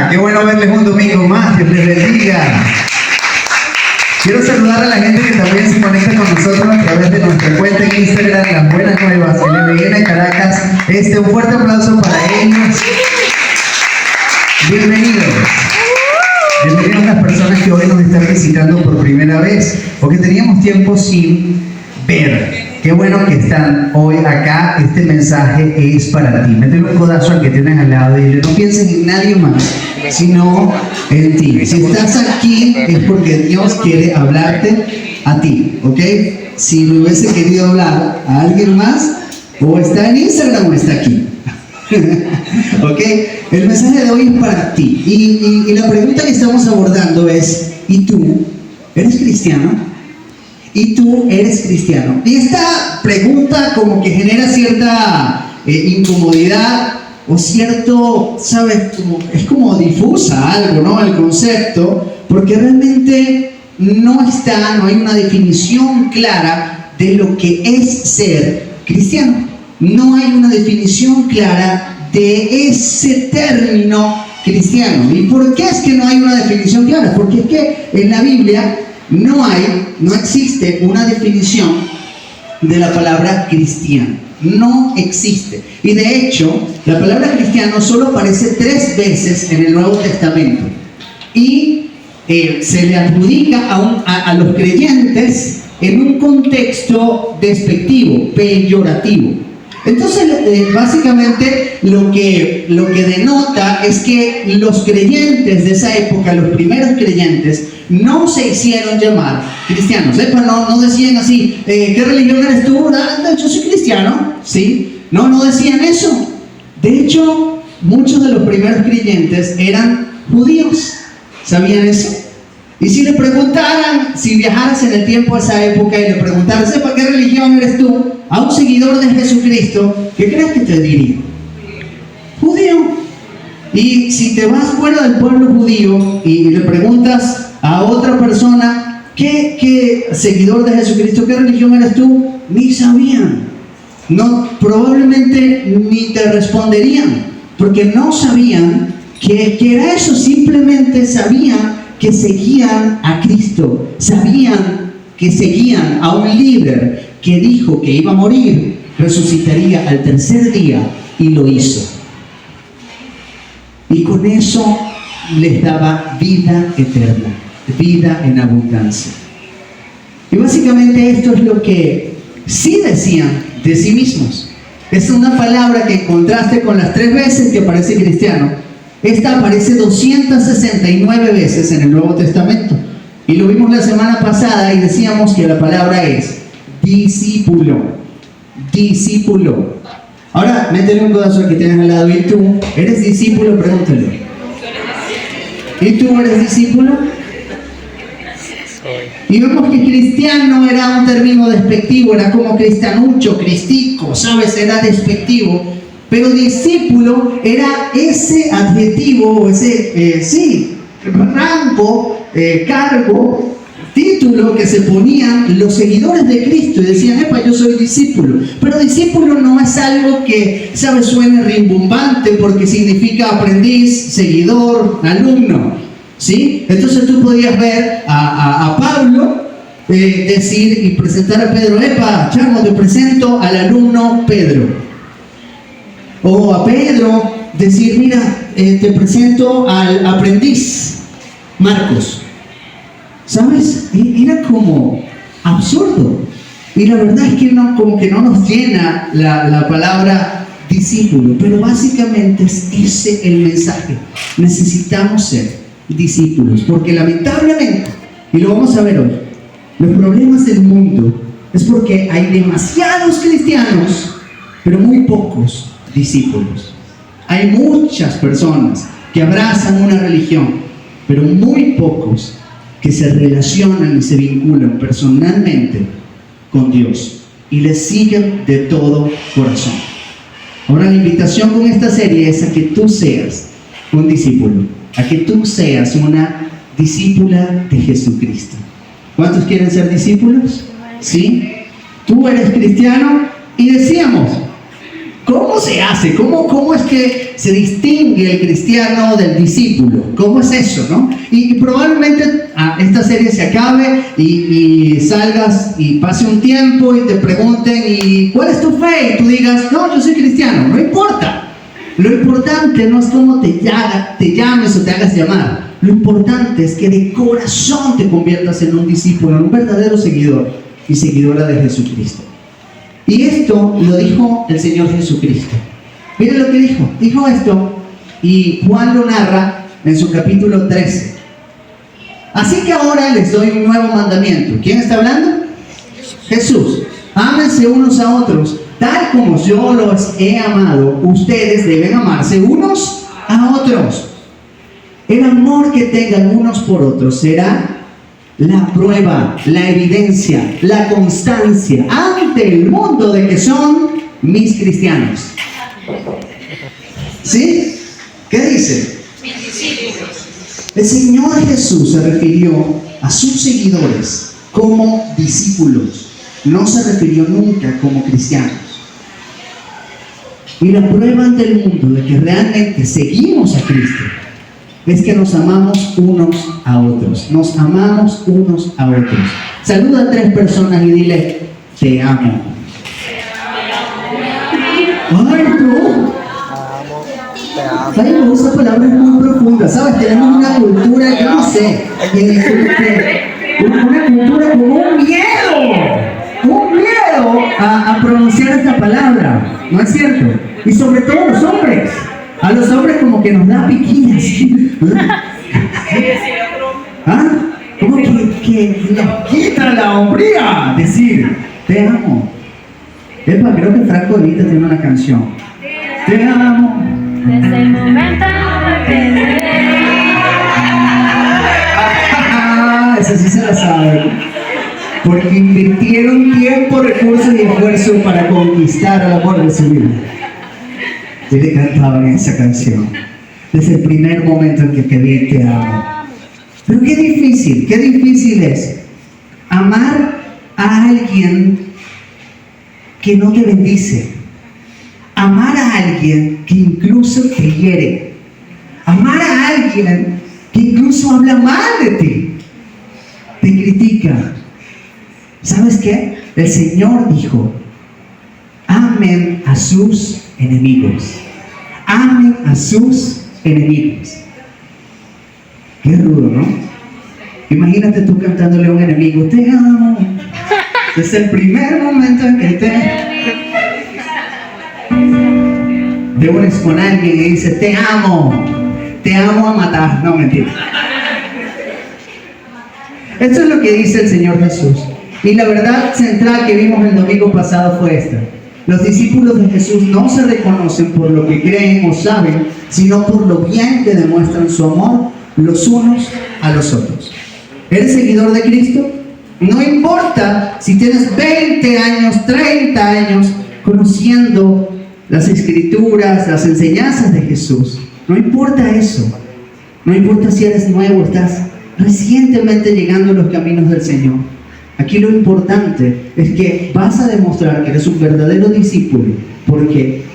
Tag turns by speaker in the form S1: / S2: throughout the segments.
S1: Qué bueno verles un domingo más, Dios les bendiga. Quiero saludar a la gente que también se conecta con nosotros a través de nuestra cuenta en Instagram, Las Buenas Nuevas, LBN Caracas. Un fuerte aplauso para ellos. Bienvenidos. Bienvenidos a las personas que hoy nos están visitando por primera vez o que teníamos tiempo sin ver. Qué bueno que están hoy acá. Este mensaje es para ti. Métele un codazo al que tienes al lado y dile: no pienses en nadie más, sino en ti. Si estás aquí es porque Dios quiere hablarte a ti, ¿ok? Si le hubiese querido hablar a alguien más, o está en Instagram o está aquí. ¿Ok? El mensaje de hoy es para ti. Y la pregunta que estamos abordando es: ¿y tú eres cristiano? ¿Y tú eres cristiano? Y esta pregunta como que genera cierta incomodidad o cierto, ¿sabes? Es como difusa algo, ¿no? El concepto, porque realmente no hay una definición clara de lo que es ser cristiano. No hay una definición clara de ese término cristiano. ¿Y por qué es que no hay una definición clara? Porque es que en la Biblia no existe una definición de la palabra cristiano. No existe. Y de hecho, la palabra cristiano solo aparece 3 veces en el Nuevo Testamento. Y se le adjudica a los creyentes en un contexto despectivo, peyorativo. Entonces, básicamente lo que denota es que los creyentes de esa época, los primeros creyentes, no se hicieron llamar cristianos. No decían así: ¿qué religión eres tú? Yo soy cristiano, ¿sí? No decían eso. De hecho, muchos de los primeros creyentes eran judíos. ¿Sabían eso? Y si le preguntaran, si viajaras en el tiempo a esa época y le preguntaras: ¿para qué religión eres tú?, a un seguidor de Jesucristo, ¿qué crees que te diría? Judío. Y si te vas fuera del pueblo judío y le preguntas a otra persona: ¿qué seguidor de Jesucristo, qué religión eres tú?, ni sabían. Probablemente ni te responderían, porque no sabían que era eso. Simplemente sabían que seguían a Cristo, sabían que seguían a un líder que dijo que iba a morir, resucitaría al tercer día, y lo hizo. Y con eso les daba vida eterna, vida en abundancia. Y básicamente esto es lo que sí decían de sí mismos. Es una palabra que, en contraste con las 3 veces que aparece cristiano, esta aparece 269 veces en el Nuevo Testamento. Y lo vimos la semana pasada y decíamos que la palabra es discípulo. Discípulo. Ahora, métele un codazo al que tienes al lado. ¿Y tú eres discípulo? Pregúntale. ¿Y tú eres discípulo? Y vemos que cristiano era un término despectivo, era como cristianucho, cristico, ¿sabes? Era despectivo. Pero discípulo era ese adjetivo, ese rango, cargo, título que se ponían los seguidores de Cristo y decían: yo soy discípulo. Pero discípulo no es algo que, ¿sabes?, suene rimbombante, porque significa aprendiz, seguidor, alumno, ¿sí? Entonces tú podías ver a Pablo decir y presentar a Pedro: Chamo, te presento al alumno Pedro. O a Pedro decir: mira, te presento al aprendiz Marcos. ¿Sabes? Era como absurdo. Y la verdad es que como que no nos llena la palabra discípulo. Pero básicamente es ese el mensaje. Necesitamos ser discípulos. Porque lamentablemente, y lo vamos a ver hoy, los problemas del mundo es porque hay demasiados cristianos, pero muy pocos discípulos. Hay muchas personas que abrazan una religión, pero muy pocos que se relacionan y se vinculan personalmente con Dios y le siguen de todo corazón. Ahora, la invitación con esta serie es a que tú seas un discípulo, a que tú seas una discípula de Jesucristo. ¿Cuántos quieren ser discípulos? ¿Sí? Tú eres cristiano y decíamos: ¿Cómo se hace? ¿Cómo es que se distingue el cristiano del discípulo? ¿Cómo es eso, no? Y probablemente esta serie se acabe y salgas y pase un tiempo y te pregunten, ¿y cuál es tu fe? Y tú digas, no, yo soy cristiano. No importa. Lo importante no es cómo te llames o te hagas llamar. Lo importante es que de corazón te conviertas en un discípulo, en un verdadero seguidor y seguidora de Jesucristo. Y esto lo dijo el Señor Jesucristo. Miren lo que dijo. Dijo esto y Juan lo narra en su capítulo 13. Así que ahora les doy un nuevo mandamiento. ¿Quién está hablando? Jesús. Ámense unos a otros. Tal como yo los he amado, ustedes deben amarse unos a otros. El amor que tengan unos por otros será la prueba, la evidencia, la constancia ante el mundo de que son mis cristianos. ¿Sí? ¿Qué dice? El Señor Jesús se refirió a sus seguidores como discípulos. No se refirió nunca como cristianos. Y la prueba ante el mundo de que realmente seguimos a Cristo es que nos amamos unos a otros. Nos amamos unos a otros. Saluda a 3 personas y dile, te amo. Ay, tú. Ay, no, esa palabra es muy profunda. ¿Sabes? Tenemos una cultura, yo no sé, una cultura con un miedo a pronunciar esta palabra. ¿No es cierto? Y sobre todo los hombres. A los hombres como que nos da piquillas. ¿Ah? Como que nos quita la hombría decir, te amo. Epa, creo que Franco Evita tiene una canción. Te amo.
S2: Desde el momento que
S1: esa sí se la sabe. Porque invirtieron tiempo, recursos y esfuerzo para conquistar el amor de su vida. Y le cantaban esa canción desde el primer momento en que te vi, te amo. Pero qué difícil es amar a alguien que no te bendice, amar a alguien que incluso te hiere, amar a alguien que incluso habla mal de ti, te critica. ¿Sabes qué? El Señor dijo, amen a sus enemigos. Amen a sus enemigos. Qué rudo, ¿no? Imagínate tú cantándole a un enemigo, te amo. Desde el primer momento en que te unes con alguien y dice, te amo a matar. No, mentira. Esto es lo que dice el Señor Jesús. Y la verdad central que vimos el domingo pasado fue esta. Los discípulos de Jesús no se reconocen por lo que creen o saben, sino por lo bien que demuestran su amor los unos a los otros. ¿Eres seguidor de Cristo? No importa si tienes 20 años, 30 años conociendo las Escrituras, las enseñanzas de Jesús. No importa eso. No importa si eres nuevo, estás recientemente llegando a los caminos del Señor. Aquí lo importante es que vas a demostrar que eres un verdadero discípulo porque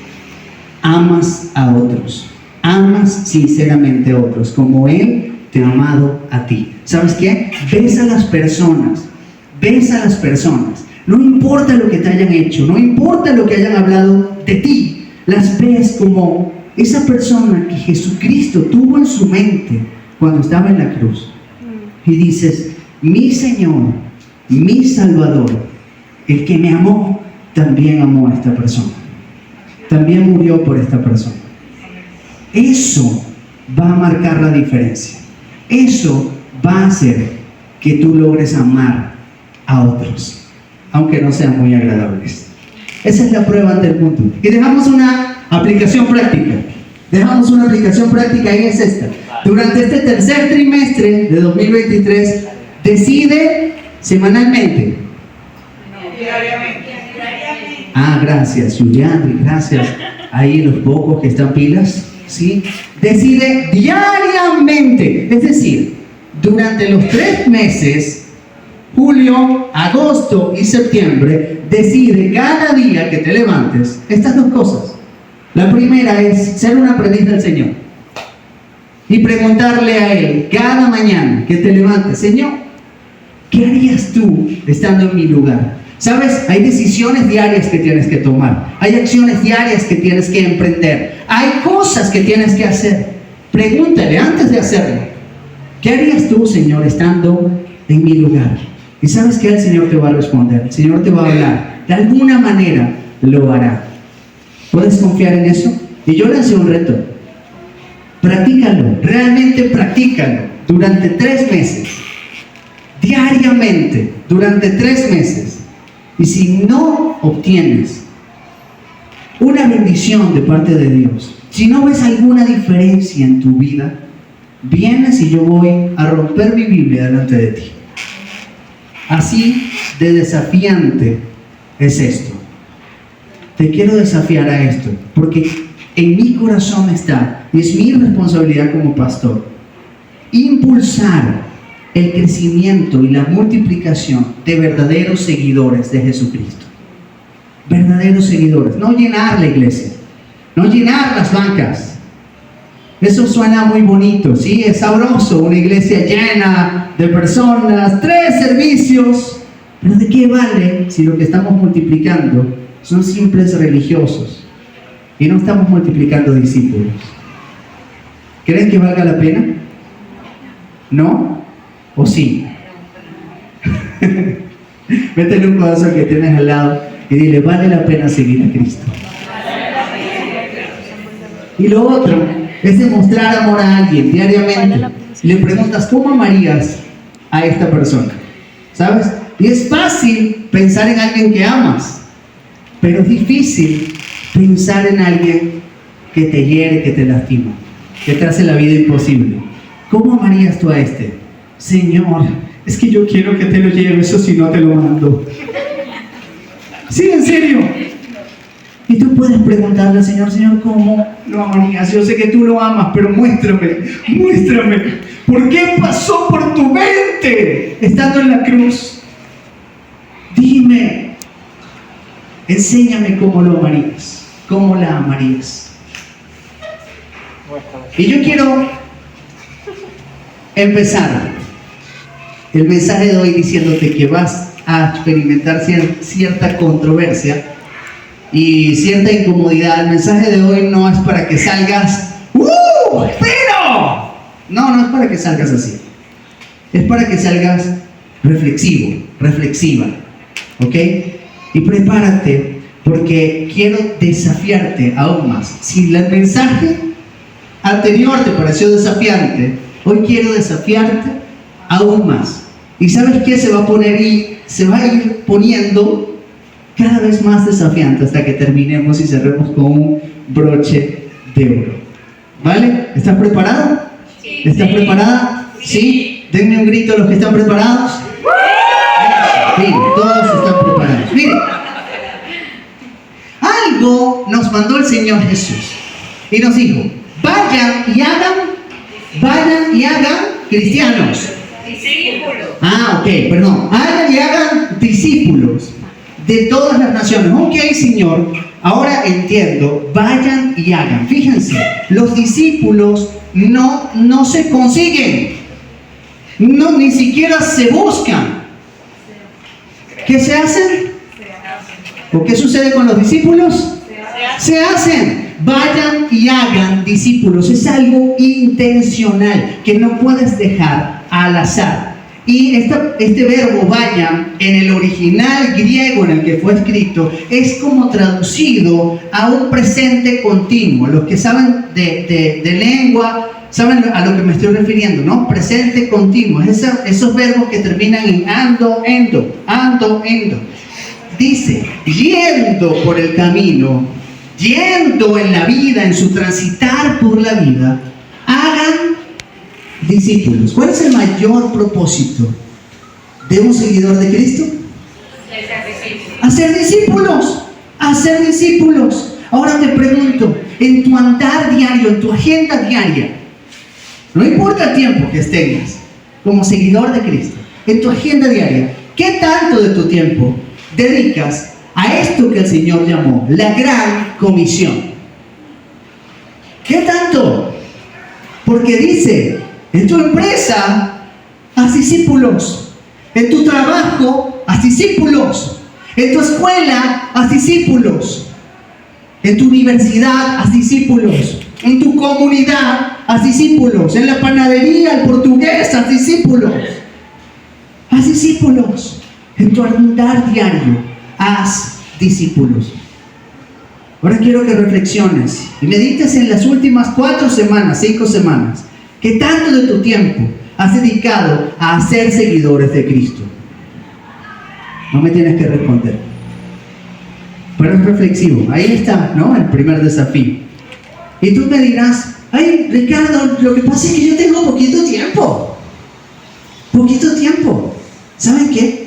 S1: amas a otros, amas sinceramente a otros, como Él te ha amado a ti. ¿Sabes qué? Ves a las personas, no importa lo que te hayan hecho, no importa lo que hayan hablado de ti, las ves como esa persona que Jesucristo tuvo en su mente cuando estaba en la cruz. Y dices, mi Señor, mi Salvador, el que me amó, también amó a esta persona. También murió por esta persona. Eso va a marcar la diferencia. Eso va a hacer que tú logres amar a otros, aunque no sean muy agradables. Esa es la prueba ante el mundo. Y dejamos una aplicación práctica. Y es esta. Durante este tercer trimestre de 2023, decide semanalmente. Ah, gracias, Julián, gracias. Ahí los pocos que están pilas, ¿sí? Decide diariamente, es decir, durante los 3 meses, julio, agosto y septiembre, decide cada día que te levantes estas 2 cosas. La primera es ser un aprendiz del Señor y preguntarle a Él cada mañana que te levantes: Señor, ¿qué harías tú estando en mi lugar? ¿Sabes? Hay decisiones diarias que tienes que tomar. Hay acciones diarias que tienes que emprender. Hay cosas que tienes que hacer. Pregúntale antes de hacerlo: ¿qué harías tú, Señor, estando en mi lugar? Y sabes que el Señor te va a responder. El Señor te va a hablar. De alguna manera lo hará. ¿Puedes confiar en eso? Y yo le hacía un reto. Practícalo. Realmente practícalo. Durante 3 meses. Diariamente. Durante 3 meses. Y si no obtienes una bendición de parte de Dios, si no ves alguna diferencia en tu vida, vienes y yo voy a romper mi Biblia delante de ti. Así de desafiante es esto. Te quiero desafiar a esto, porque en mi corazón está, y es mi responsabilidad como pastor, impulsar el crecimiento y la multiplicación de verdaderos seguidores de Jesucristo. Verdaderos seguidores. No llenar la iglesia, no llenar las bancas. Eso suena muy bonito, ¿sí? Es sabroso, una iglesia llena de personas, 3 servicios. Pero ¿de qué vale si lo que estamos multiplicando son simples religiosos y no estamos multiplicando discípulos? ¿Creen que valga la pena? ¿No? ¿O sí? Métele un codazo al que tienes al lado y dile: vale la pena seguir a Cristo. Y lo otro es demostrar amor a alguien diariamente. Y le preguntas: ¿cómo amarías a esta persona? ¿Sabes? Y es fácil pensar en alguien que amas, pero es difícil pensar en alguien que te hiere, que te lastima, que te hace la vida imposible. ¿Cómo amarías tú a este? Señor, es que yo quiero que te lo lleves, eso si no te lo mando. Sí, en serio. Y tú puedes preguntarle al Señor: Señor, ¿cómo lo amarías? Yo sé que tú lo amas, pero muéstrame. ¿Por qué pasó por tu mente estando en la cruz? Dime, enséñame cómo lo amarías, cómo la amarías. Y yo quiero empezar el mensaje de hoy diciéndote que vas a experimentar cierta controversia y cierta incomodidad. El mensaje de hoy no es para que salgas pero no es para que salgas así. Es para que salgas reflexivo, reflexiva, ¿ok? Y prepárate, porque quiero desafiarte aún más. Si el mensaje anterior te pareció desafiante, hoy quiero desafiarte aún más. ¿Y sabes qué? Se va a ir poniendo cada vez más desafiante hasta que terminemos y cerremos con un broche de oro. ¿Vale? ¿Estás preparado?
S2: Sí.
S1: ¿Estás preparada? ¿Sí? Denme un grito a los que están preparados. Miren, todos están preparados. Miren, algo nos mandó el Señor Jesús y nos dijo: vayan y hagan cristianos.
S2: Discípulos.
S1: Hagan y hagan discípulos de todas las naciones. Ok, Señor, ahora entiendo. Vayan y hagan. Fíjense, los discípulos no se consiguen. Ni siquiera se buscan. ¿Qué se hacen? ¿O qué sucede con los discípulos? Se hacen. Vayan y hagan discípulos. Es algo intencional que no puedes dejar al azar. Y este verbo vayan, en el original griego en el que fue escrito, es como traducido a un presente continuo. Los que saben de lengua saben a lo que me estoy refiriendo, ¿no? Presente continuo. Esos verbos que terminan en ando, endo. Dice: yendo por el camino, yendo en la vida, en su transitar por la vida, hagan discípulos. ¿Cuál es el mayor propósito de un seguidor de Cristo? Hacer discípulos. Ahora te pregunto, en tu andar diario, en tu agenda diaria, no importa el tiempo que tengas como seguidor de Cristo, en tu agenda diaria, ¿qué tanto de tu tiempo dedicas a esto que el Señor llamó la gran comisión? ¿Qué tanto? Porque dice, en tu empresa, haz discípulos. En tu trabajo, haz discípulos. En tu escuela, haz discípulos. En tu universidad, haz discípulos. En tu comunidad, haz discípulos. En la panadería, el portugués, haz discípulos. Haz discípulos. En tu andar diario, haz discípulos. Ahora quiero que reflexiones y medites en las últimas 4 semanas, 5 semanas. ¿Qué tanto de tu tiempo has dedicado a ser seguidores de Cristo? No me tienes que responder. Pero es reflexivo. Ahí está, ¿no? El primer desafío. Y tú me dirás, ay, Ricardo, lo que pasa es que yo tengo poquito tiempo. Poquito tiempo. ¿Saben qué?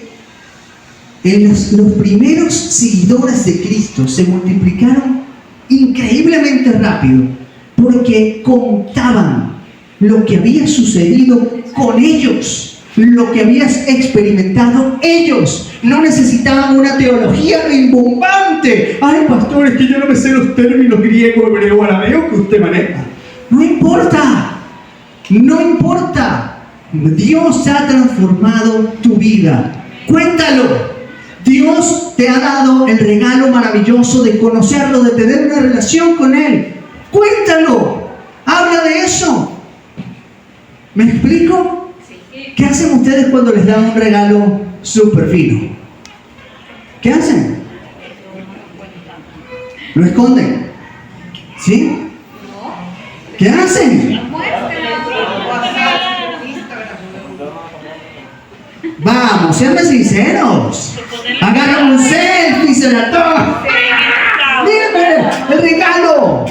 S1: Los primeros seguidores de Cristo se multiplicaron increíblemente rápido porque contaban lo que había sucedido con ellos, lo que habían experimentado ellos. No necesitaban una teología rimbombante. Ay, pastor, es que yo no me sé los términos griego, hebreo, arameo que usted maneja. No importa, no importa. Dios ha transformado tu vida. Cuéntalo. Dios te ha dado el regalo maravilloso de conocerlo, de tener una relación con Él. Cuéntalo. Habla de eso. ¿Me explico? ¿Qué hacen ustedes cuando les dan un regalo súper fino? ¿Qué hacen? ¿Lo esconden? ¿Sí? ¿Qué hacen? Vamos, sean sinceros. Agarran un selfie y se la toman. Miren, el regalo.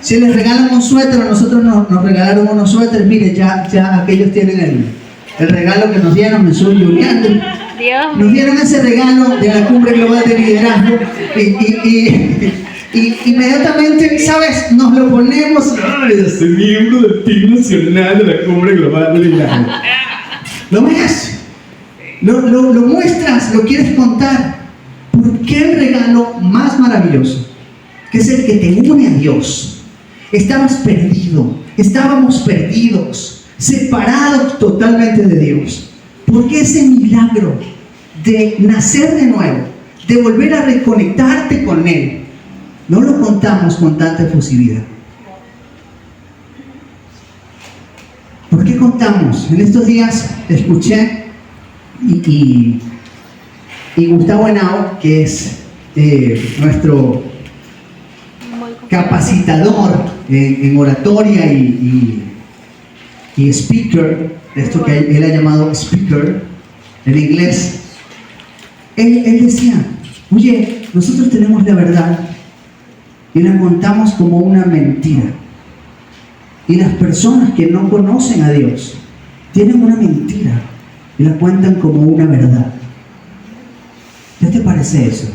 S1: Si les regalan un suéter, a nosotros nos regalaron unos suéteres. Miren, ya aquellos tienen el regalo que nos dieron, Jesús y Julián. Nos dieron ese regalo de la Cumbre Global de Liderazgo. Y inmediatamente, ¿sabes? Nos lo ponemos. Ay, yo soy miembro del Team Nacional de la Cumbre Global de Liderazgo. ¿Lo ves? Lo muestras, lo quieres contar. ¿Por qué el regalo más maravilloso? Que es el que te une a Dios. Estabas perdido, estábamos perdidos, separados totalmente de Dios. ¿Por qué ese milagro de nacer de nuevo, de volver a reconectarte con Él, no lo contamos con tanta efusividad? ¿Por qué contamos? En estos días escuché y Gustavo Henao, que es nuestro capacitador en oratoria y speaker, esto que él ha llamado speaker en inglés, él decía, oye, nosotros tenemos la verdad y la contamos como una mentira. Y las personas que no conocen a Dios tienen una mentira y la cuentan como una verdad. ¿Qué te parece eso?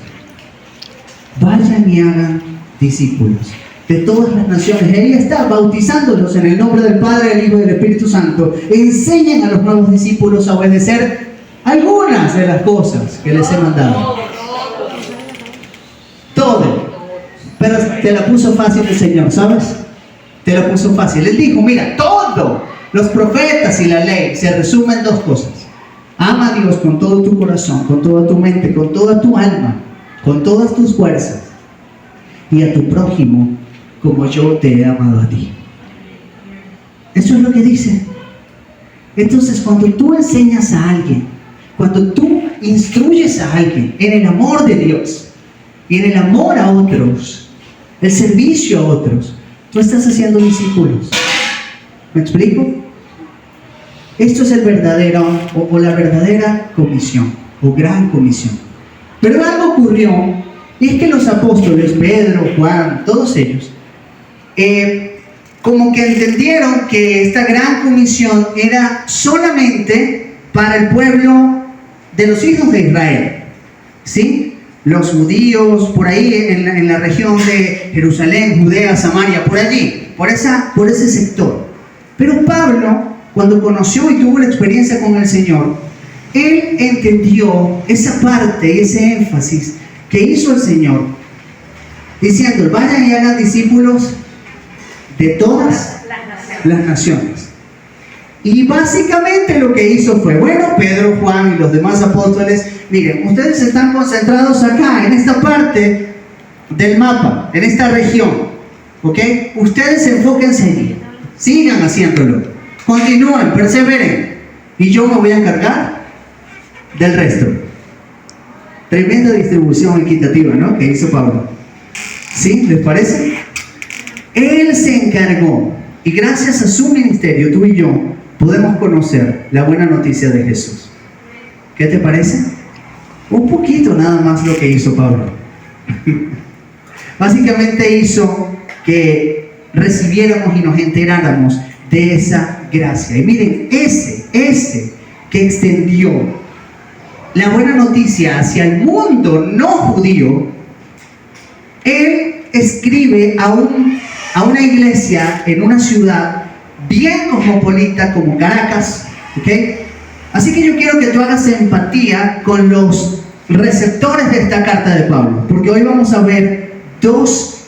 S1: Vayan y hagan discípulos de todas las naciones. Ella está bautizándolos en el nombre del Padre, del Hijo y del Espíritu Santo. Enseñen a los nuevos discípulos a obedecer algunas de las cosas que les he mandado. Todo. Pero te la puso fácil el Señor, ¿sabes? Te la puso fácil. Él dijo, mira, todo, los profetas y la ley se resumen en 2 cosas. Ama a Dios con todo tu corazón, con toda tu mente, con toda tu alma, con todas tus fuerzas. Y a tu prójimo como yo te he amado a ti. Eso es lo que dice. Entonces, cuando tú enseñas a alguien, cuando tú instruyes a alguien en el amor de Dios y en el amor a otros, el servicio a otros, tú estás haciendo discípulos. ¿Me explico? Esto es el verdadero o la verdadera comisión o gran comisión. Pero algo ocurrió. Y es que los apóstoles, Pedro, Juan, todos ellos, como que entendieron que esta gran comisión era solamente para el pueblo de los hijos de Israel, ¿sí? Los judíos, por ahí en la región de Jerusalén, Judea, Samaria, por allí, por ese sector. Pero Pablo, cuando conoció y tuvo la experiencia con el Señor, él entendió esa parte, ese énfasis que hizo el Señor, diciendo, vayan y hagan discípulos de todas las naciones. Y básicamente lo que hizo fue, bueno, Pedro, Juan y los demás apóstoles, miren, ustedes están concentrados acá, en esta parte del mapa, en esta región, ¿ok? Ustedes enfóquense allí, sigan haciéndolo, continúen, perseveren, y yo me voy a encargar del resto. Tremenda distribución equitativa, ¿no? Que hizo Pablo. ¿Sí? ¿Les parece? Él se encargó, y gracias a su ministerio, tú y yo podemos conocer la buena noticia de Jesús. ¿Qué te parece? Un poquito nada más lo que hizo Pablo. Básicamente hizo que recibiéramos y nos enteráramos de esa gracia. Y miren, ese que extendió la buena noticia hacia el mundo no judío, él escribe a una iglesia en una ciudad bien cosmopolita como Caracas, ¿ok? Así que yo quiero que tú hagas empatía con los receptores de esta carta de Pablo, porque hoy vamos a ver dos,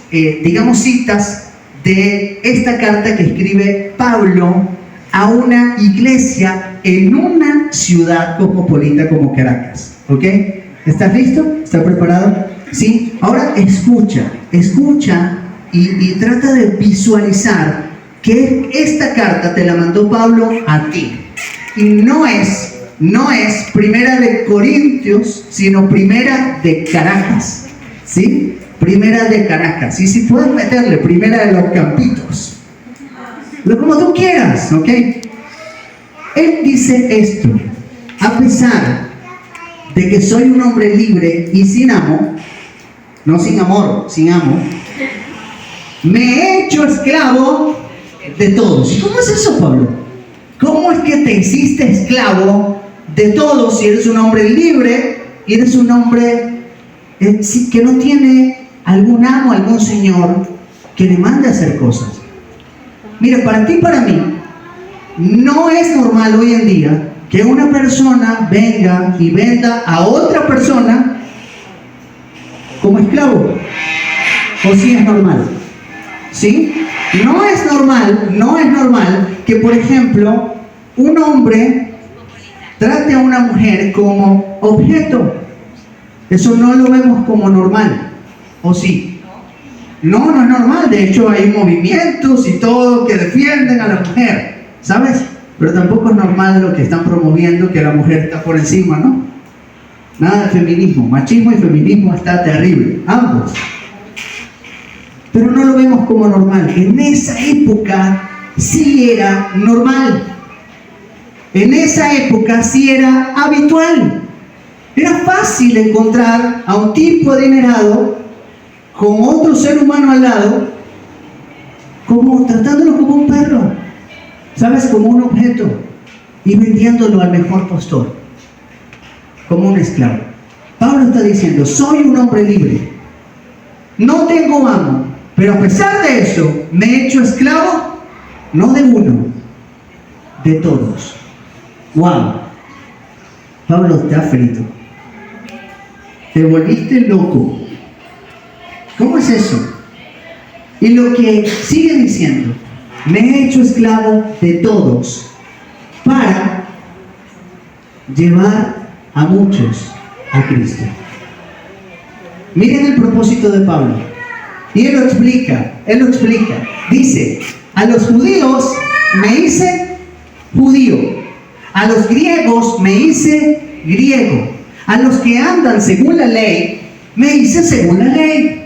S1: citas de esta carta que escribe Pablo a una iglesia en una ciudad cosmopolita como Caracas, ¿ok? ¿Estás listo? ¿Estás preparado? ¿Sí? Ahora escucha y trata de visualizar que esta carta te la mandó Pablo a ti. Y no es Primera de Corintios, sino Primera de Caracas. ¿Sí? Primera de Caracas. Y si puedes meterle Primera de los Campitos. Como tú quieras, ¿ok? Él dice esto: a pesar de que soy un hombre libre y sin amo, no sin amor, sin amo, me he hecho esclavo de todos. ¿Cómo es eso, Pablo? ¿Cómo es que te hiciste esclavo de todos si eres un hombre libre y eres un hombre que no tiene algún amo, algún señor que le mande a hacer cosas? Mira, para ti y para mí, no es normal hoy en día que una persona venga y venda a otra persona como esclavo. ¿O sí es normal? ¿Sí? No es normal que, por ejemplo, un hombre trate a una mujer como objeto. Eso no lo vemos como normal. ¿O sí? No es normal. De hecho, hay movimientos y todo que defienden a la mujer, ¿sabes? Pero tampoco es normal lo que están promoviendo, que la mujer está por encima, ¿no? Nada de feminismo. Machismo y feminismo está terrible, ambos. Pero no lo vemos como normal. En esa época sí era normal. En esa época sí era habitual. Era fácil encontrar a un tipo adinerado con otro ser humano al lado, tratándolo como un perro, ¿sabes? Como un objeto, y vendiéndolo al mejor postor, como un esclavo. Pablo está diciendo: soy un hombre libre, no tengo amo, pero a pesar de eso me he hecho esclavo, no de uno, de todos. ¡Wow! Pablo está frito. Te volviste loco. ¿Cómo es eso? Y lo que sigue diciendo: me he hecho esclavo de todos para llevar a muchos a Cristo. Miren el propósito de Pablo. Y él lo explica. Dice: a los judíos me hice judío, a los griegos me hice griego, a los que andan según la ley me hice según la ley,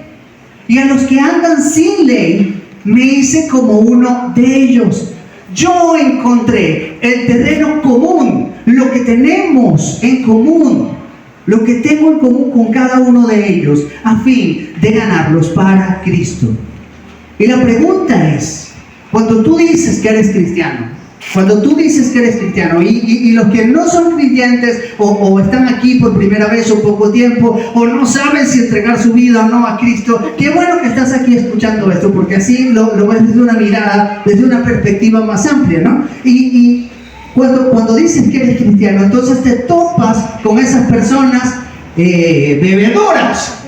S1: y a los que andan sin ley me hice como uno de ellos. Yo encontré el terreno común, lo que tenemos en común, lo que tengo en común con cada uno de ellos, a fin de ganarlos para Cristo. Y la pregunta es: cuando tú dices que eres cristiano, y los que no son creyentes o están aquí por primera vez o poco tiempo, o no saben si entregar su vida o no a Cristo, qué bueno que estás aquí escuchando esto, porque así lo ves desde una mirada, desde una perspectiva más amplia, ¿no? Y cuando dices que eres cristiano, entonces te topas con esas personas bebedoras,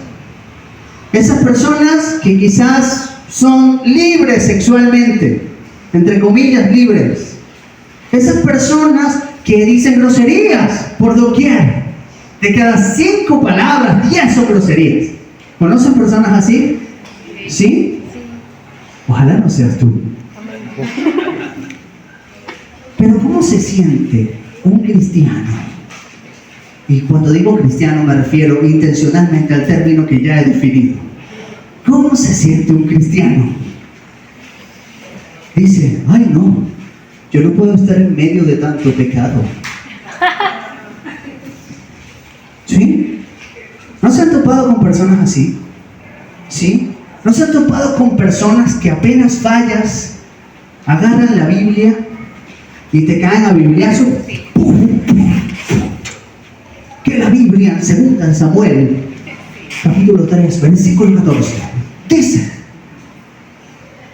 S1: esas personas que quizás son libres sexualmente, entre comillas libres. Esas personas que dicen groserías por doquier, de cada 5 palabras, 10 son groserías. ¿Conocen personas así? ¿Sí? Ojalá no seas tú. Pero ¿cómo se siente un cristiano? Y cuando digo cristiano me refiero intencionalmente al término que ya he definido. ¿Cómo se siente un cristiano? Dice, ay no, yo no puedo estar en medio de tanto pecado. ¿Sí? ¿No se han topado con personas así? ¿Sí? ¿No se han topado con personas que apenas fallas, agarran la Biblia y te caen a bibliazo? Que la Biblia en 2 Samuel, capítulo 3, versículo 14, dice,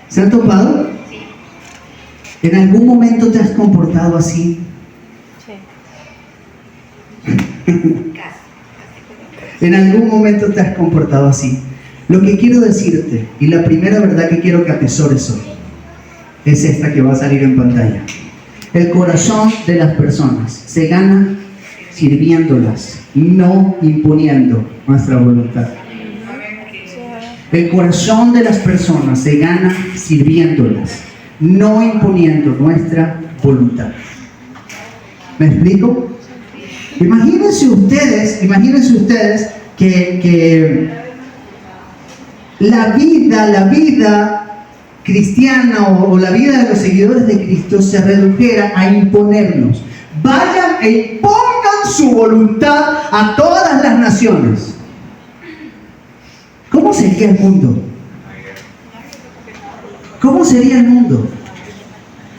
S1: ¿se han topado? ¿En algún momento te has comportado así? En algún momento te has comportado así. Lo que quiero decirte, y la primera verdad que quiero que atesores hoy, es esta que va a salir en pantalla. El corazón de las personas se gana sirviéndolas, no imponiendo nuestra voluntad. El corazón de las personas se gana sirviéndolas, no imponiendo nuestra voluntad. ¿Me explico? Imagínense ustedes que la vida cristiana o la vida de los seguidores de Cristo se redujera a imponernos. Vayan e impongan su voluntad a todas las naciones. ¿Cómo sería el mundo? ¿Cómo sería el mundo?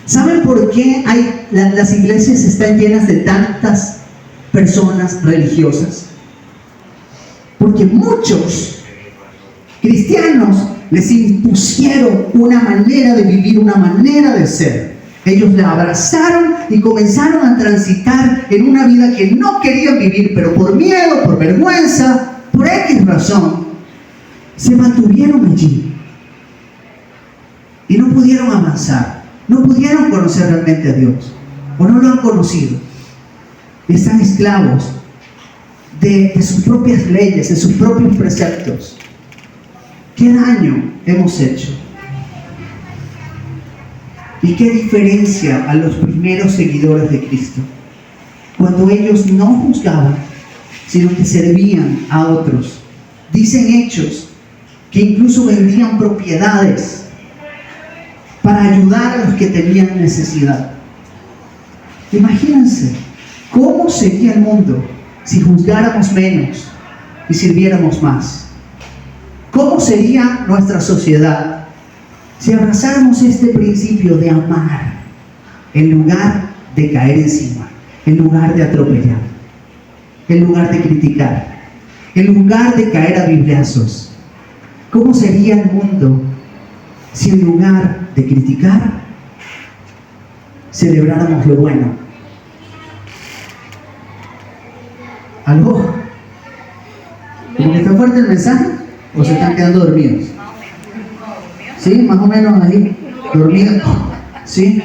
S1: ¿Saben por qué las iglesias están llenas de tantas personas religiosas? Porque muchos cristianos les impusieron una manera de vivir, una manera de ser. Ellos la abrazaron y comenzaron a transitar en una vida que no querían vivir, pero por miedo, por vergüenza, por X razón, se mantuvieron allí y no pudieron avanzar, no pudieron conocer realmente a Dios, o no lo han conocido. Están esclavos de sus propias leyes, de sus propios preceptos. ¿Qué daño hemos hecho? ¿Y qué diferencia a los primeros seguidores de Cristo? Cuando ellos no juzgaban, sino que servían a otros. Dicen Hechos que incluso vendían propiedades para ayudar a los que tenían necesidad. Imagínense, ¿cómo sería el mundo si juzgáramos menos y sirviéramos más? ¿Cómo sería nuestra sociedad si abrazáramos este principio de amar en lugar de caer encima, en lugar de atropellar, en lugar de criticar, en lugar de caer a bibliazos? ¿Cómo sería el mundo si en lugar de criticar celebráramos lo bueno? ¿Aló? ¿Como que está fuerte el mensaje? ¿O se están quedando dormidos? ¿Sí? Más o menos ahí, dormidos. ¿Sí?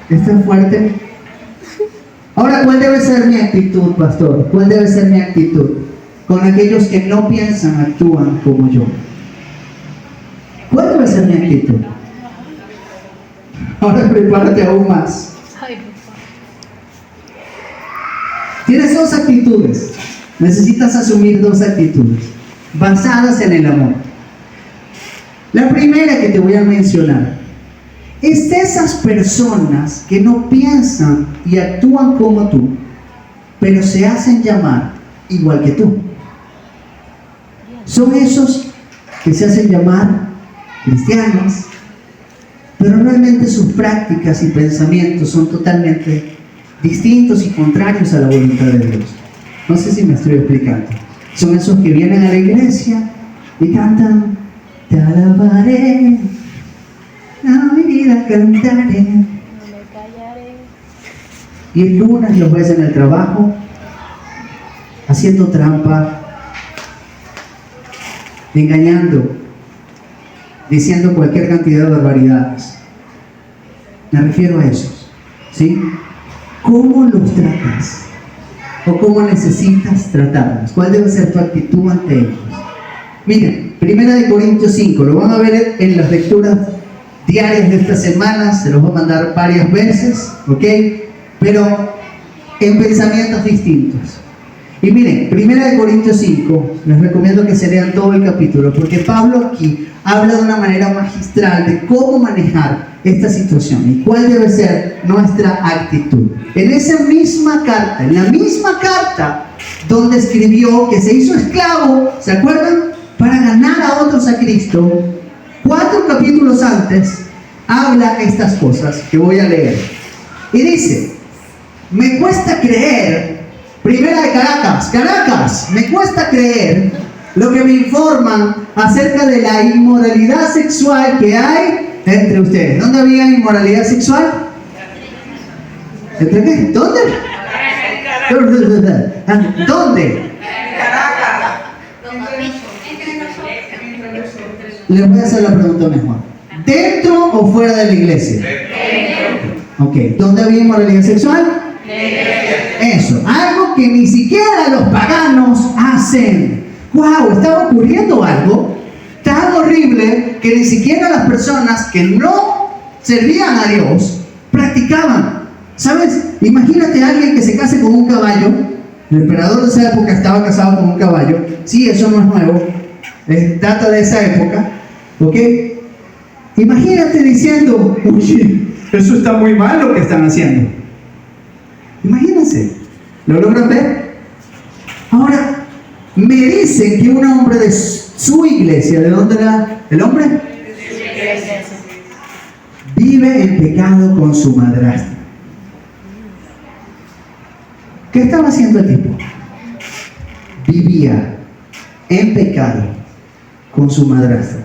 S1: ¿Está fuerte? Ahora, ¿cuál debe ser mi actitud, pastor? ¿Cuál debe ser mi actitud con aquellos que no piensan, actúan como yo? ¿Cuál debe ser mi actitud? Ahora prepárate aún más. Tienes 2 actitudes. Necesitas asumir 2 actitudes basadas en el amor. La primera que te voy a mencionar es de esas personas que no piensan y actúan como tú, pero se hacen llamar igual que tú. Son esos que se hacen llamar cristianos, pero realmente sus prácticas y pensamientos son totalmente distintos y contrarios a la voluntad de Dios. No sé si me estoy explicando. Son esos que vienen a la iglesia y cantan: te alabaré, a mi vida cantaré. Y el lunes los ves en el trabajo haciendo trampa, engañando, diciendo cualquier cantidad de barbaridades. Me refiero a esos, ¿sí? ¿Cómo los tratas? ¿O cómo necesitas tratarlos? ¿Cuál debe ser tu actitud ante ellos? Miren, 1 Corintios 5, lo van a ver en las lecturas diarias de esta semana, se los voy a mandar varias veces, ¿ok? Pero en pensamientos distintos. Y miren, 1 Corintios 5, les recomiendo que se lean todo el capítulo, porque Pablo aquí habla de una manera magistral de cómo manejar esta situación y cuál debe ser nuestra actitud. En esa misma carta, en la misma carta donde escribió que se hizo esclavo, ¿se acuerdan? Para ganar a otros a Cristo, 4 capítulos antes, habla estas cosas que voy a leer. Y dice, me cuesta creer, primera de Caracas, me cuesta creer lo que me informan acerca de la inmoralidad sexual que hay entre ustedes. ¿Dónde había inmoralidad sexual? ¿Entre qué? ¿Dónde? ¿Dónde? Les voy a hacer la pregunta mejor. ¿Dentro o fuera de la iglesia? Ok. ¿Dónde había inmoralidad sexual? Eso. Algo que ni siquiera los paganos hacen. ¡Wow! Estaba ocurriendo algo tan horrible que ni siquiera las personas que no servían a Dios practicaban. ¿Sabes? Imagínate a alguien que se case con un caballo. El emperador de esa época estaba casado con un caballo. Sí, eso no es nuevo. Data de esa época. ¿Ok? Imagínate diciendo, oye, eso está muy mal lo que están haciendo. Imagínense. ¿Lo logran ver? Ahora, me dicen que un hombre de su iglesia, ¿de dónde era el hombre? Vive en pecado con su madrastra. ¿Qué estaba haciendo el tipo? Vivía en pecado con su madrastra.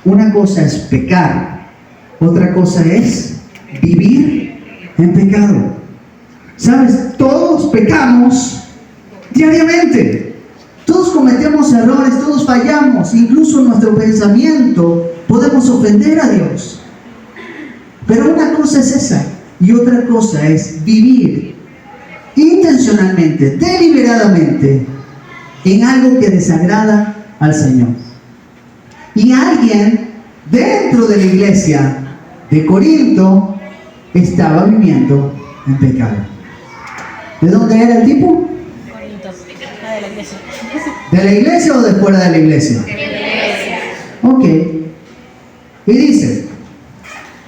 S1: Una cosa es pecar, otra cosa es vivir en pecado. ¿Sabes? Todos pecamos diariamente. Todos cometemos errores, todos fallamos. Incluso en nuestro pensamiento podemos ofender a Dios. Pero una cosa es esa y otra cosa es vivir intencionalmente, deliberadamente, en algo que desagrada al Señor. Y alguien dentro de la iglesia de Corinto estaba viviendo en pecado. ¿De dónde era el tipo?
S2: De la iglesia.
S1: ¿De la iglesia o de fuera de la iglesia?
S2: De la iglesia.
S1: Ok. Y dice,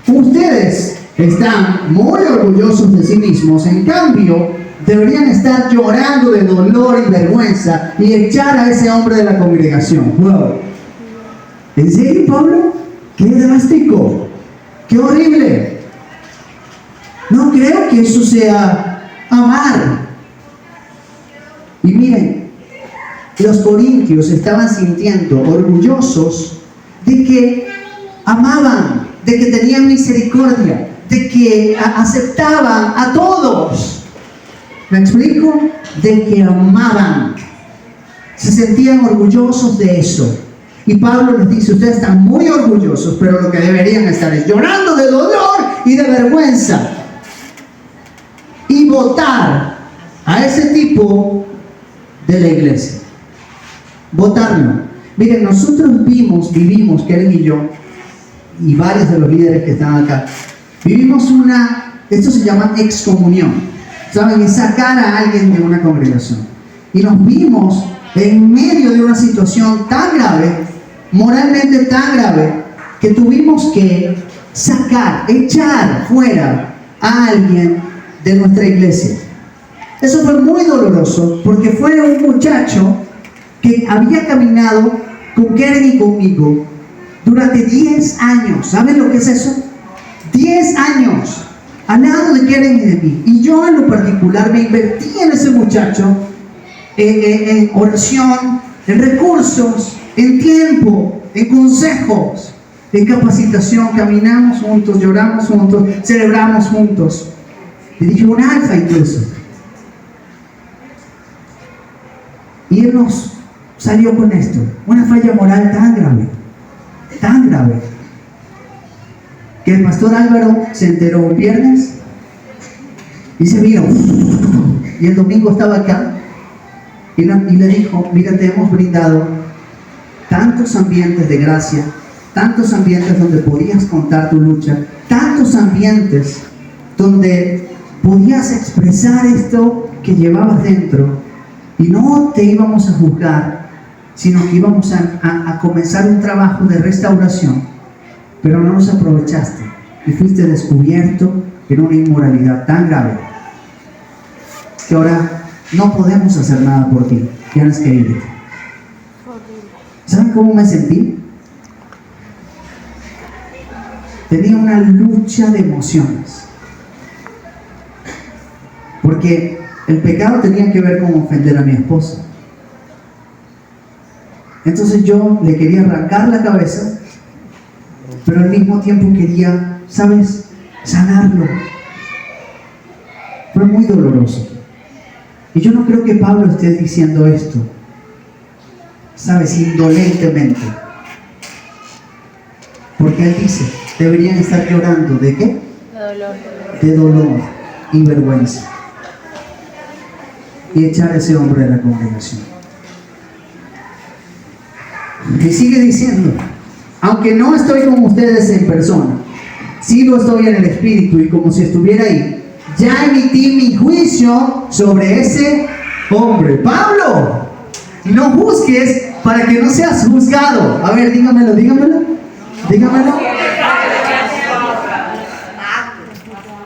S1: ustedes están muy orgullosos de sí mismos, en cambio, deberían estar llorando de dolor y vergüenza y echar a ese hombre de la congregación. Wow. ¿En serio, Pablo? ¡Qué drástico! ¡Qué horrible! No creo que eso sea amar. Y miren, los corintios estaban sintiendo orgullosos de que amaban, de que tenían misericordia, de que aceptaban a todos. ¿Me explico? De que amaban. Se sentían orgullosos de eso. Y Pablo les dice, ustedes están muy orgullosos, pero lo que deberían estar es llorando de dolor y de vergüenza. Y votar a ese tipo de la iglesia. Votarlo. Miren, nosotros vivimos, Karen y yo, y varios de los líderes que están acá, vivimos esto se llama excomunión, ¿saben? Es sacar a alguien de una congregación. Y nos vimos en medio de una situación tan grave, moralmente tan grave, que tuvimos que echar fuera a alguien de nuestra iglesia. Eso fue muy doloroso, porque fue un muchacho que había caminado con Karen y conmigo durante 10 años. ¿Saben lo que es eso? 10 años al lado de Karen y de mí. Y yo en lo particular me invertí en ese muchacho, en oración, en recursos, en tiempo, en consejos, en capacitación. Caminamos juntos, lloramos juntos, celebramos juntos. Le dije un alfa incluso. Y él nos salió con esto, una falla moral tan grave, que el pastor Álvaro se enteró un viernes y se vino. Y el domingo estaba acá y le dijo, mira, te hemos brindado tantos ambientes de gracia, tantos ambientes donde podías contar tu lucha, tantos ambientes donde podías expresar esto que llevabas dentro, y no te íbamos a juzgar, sino que íbamos a comenzar un trabajo de restauración, pero no nos aprovechaste y fuiste descubierto en una inmoralidad tan grave que ahora no podemos hacer nada por ti, tienes que irte. ¿Saben cómo me sentí? Tenía una lucha de emociones, porque el pecado tenía que ver con ofender a mi esposa. Entonces yo le quería arrancar la cabeza, pero al mismo tiempo quería, ¿sabes?, sanarlo. Fue muy doloroso. Y yo no creo que Pablo esté diciendo esto, ¿sabes?, indolentemente. Porque él dice, deberían estar llorando, ¿de qué?
S2: De dolor.
S1: De dolor y vergüenza. Y echar a ese hombre de la congregación. Y sigue diciendo, aunque no estoy con ustedes en persona, sí lo estoy en el espíritu, y como si estuviera ahí, ya emití mi juicio sobre ese hombre. Pablo, no juzgues para que no seas juzgado. A ver, dígamelo.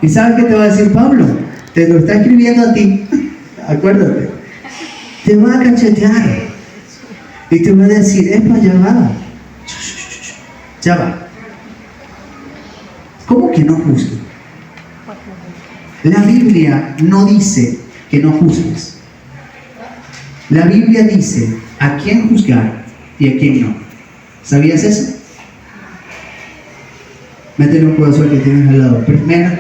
S1: ¿Y sabes qué te va a decir Pablo? Te lo está escribiendo a ti. Acuérdate. Te va a cachetear. Y te va a decir, epa, ya va. Ya va. ¿Cómo que no juzgues? La Biblia no dice que no juzgues. La Biblia dice a quién juzgar y a quién no. ¿Sabías eso? Métele un pedazo que tienes al lado. Primero,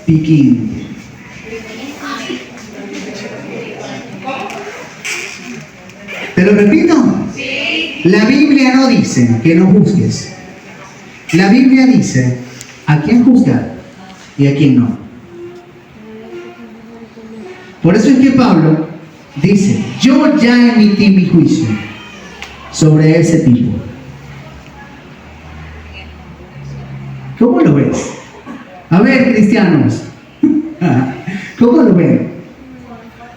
S1: piquín. ¿Te lo repito? Sí. La Biblia no dice que no juzgues. La Biblia dice a quién juzgar y a quién no. Por eso es que Pablo dice, yo ya emití mi juicio sobre ese tipo. ¿Cómo lo ves? A ver, cristianos, ¿cómo lo ven?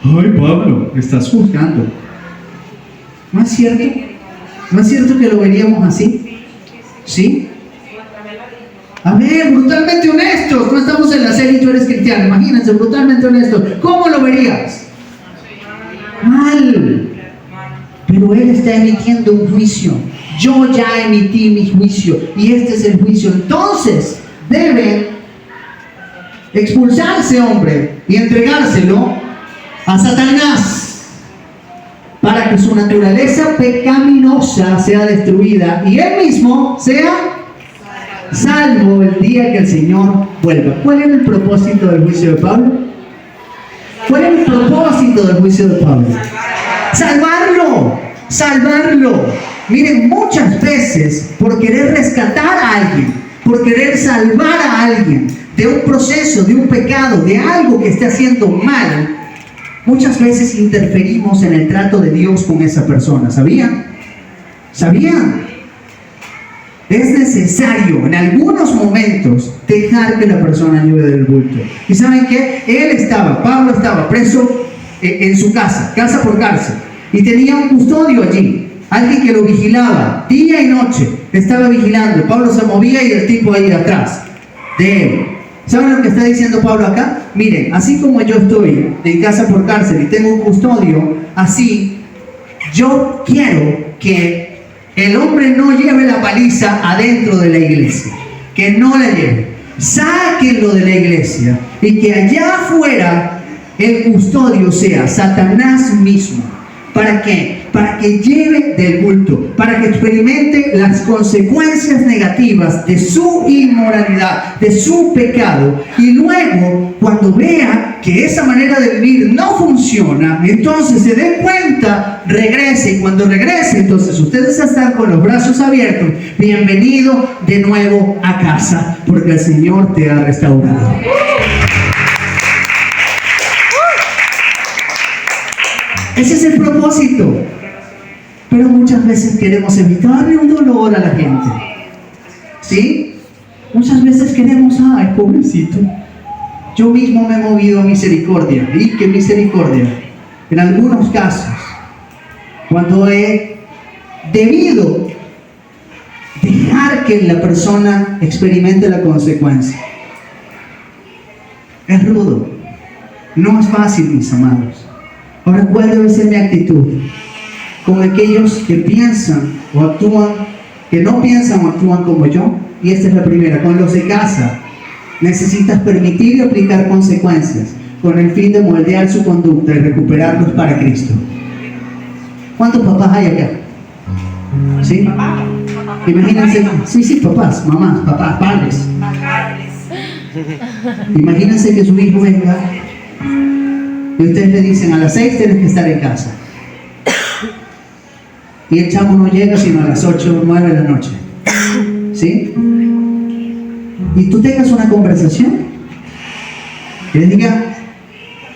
S1: Ay, Pablo, estás juzgando. ¿No es cierto? ¿No es cierto que lo veríamos así? ¿Sí? A ver, brutalmente honestos. No estamos en la serie Tú eres cristiano. Imagínense, brutalmente honestos. ¿Cómo lo verías? Mal. Pero él está emitiendo un juicio. Yo ya emití mi juicio. Y este es el juicio. Entonces, debe expulsar a ese hombre y entregárselo a Satanás, para que su naturaleza pecaminosa sea destruida y él mismo sea salvo el día que el Señor vuelva. ¿Cuál era el propósito del juicio de Pablo? ¿Cuál era el propósito del juicio de Pablo? Salvarlo. Miren, muchas veces por querer rescatar a alguien, por querer salvar a alguien de un proceso, de un pecado, de algo que esté haciendo mal, muchas veces interferimos en el trato de Dios con esa persona. ¿Sabían? Es necesario en algunos momentos dejar que la persona ayude del bulto. ¿Y saben qué? Pablo estaba preso en su casa por cárcel, y tenía un custodio allí, alguien que lo vigilaba día y noche. Estaba vigilando. Pablo se movía y el tipo ahí atrás de él. ¿Saben lo que está diciendo Pablo acá? Miren, así como yo estoy en casa por cárcel y tengo un custodio, así yo quiero que el hombre no lleve la paliza adentro de la iglesia, que no la lleve. Sáquenlo de la iglesia y que allá afuera el custodio sea Satanás mismo, ¿Para qué? Para que lleve del culto, para que experimente las consecuencias negativas de su inmoralidad, de su pecado, y luego, cuando vea que esa manera de vivir no funciona, entonces se dé cuenta, regrese, y cuando regrese, entonces ustedes están con los brazos abiertos, bienvenido de nuevo a casa, porque el Señor te ha restaurado. Ese es el propósito. Pero muchas veces queremos evitarle un dolor a la gente. ¿Sí? Muchas veces queremos, ay, pobrecito. Yo mismo me he movido a misericordia. ¿Y qué misericordia? En algunos casos, cuando he debido dejar que la persona experimente la consecuencia. Es rudo. No es fácil, mis amados. Ahora, ¿cuál debe ser mi actitud? Con aquellos que piensan o actúan, que no piensan o actúan como yo. Y esta es la primera. Con los de casa, necesitas permitir y aplicar consecuencias con el fin de moldear su conducta y recuperarlos para Cristo. ¿Cuántos papás hay acá? ¿Sí? Imagínense, sí, papás, mamás, papás, padres. Imagínense que su hijo venga y ustedes le dicen: a las 6 tienes que estar en casa. Y el chamo no llega sino a las 8 o 9 de la noche. ¿Sí? Y tú tengas una conversación y le digas: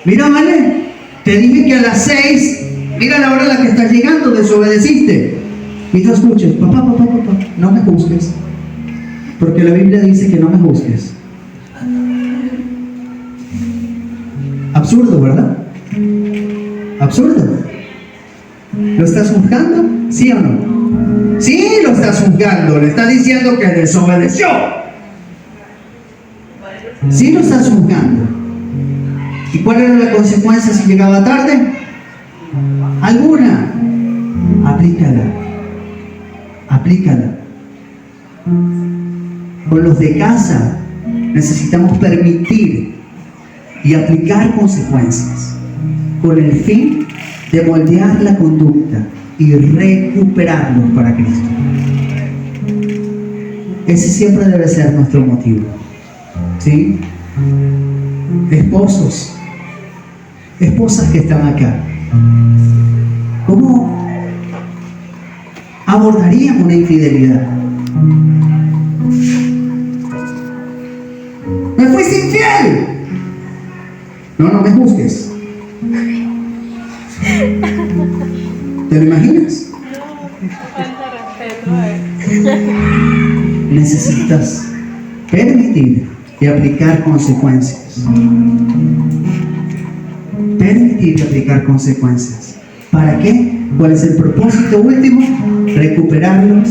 S1: mira, vale, te dije que a las 6, mira la hora a la que estás llegando, desobedeciste. Y tú escuches: papá, no me juzgues, porque la Biblia dice que no me juzgues. Absurdo, ¿verdad? Absurdo. ¿Lo estás juzgando? ¿Sí o no? Sí, lo estás juzgando. Le estás diciendo que desobedeció. Sí, lo estás juzgando. ¿Y cuál era la consecuencia si llegaba tarde? ¿Alguna? Aplícala. Con los de casa necesitamos permitir y aplicar consecuencias con el fin de moldear la conducta y recuperarlos para Cristo. Ese siempre debe ser nuestro motivo. ¿Sí? Esposos, esposas que están acá, ¿cómo abordarían una infidelidad? ¡Me fuiste infiel! No me juzgues. ¿Te lo imaginas? Necesitas permitir y aplicar consecuencias. Permitir y aplicar consecuencias. ¿Para qué? ¿Cuál es el propósito último? Recuperarlos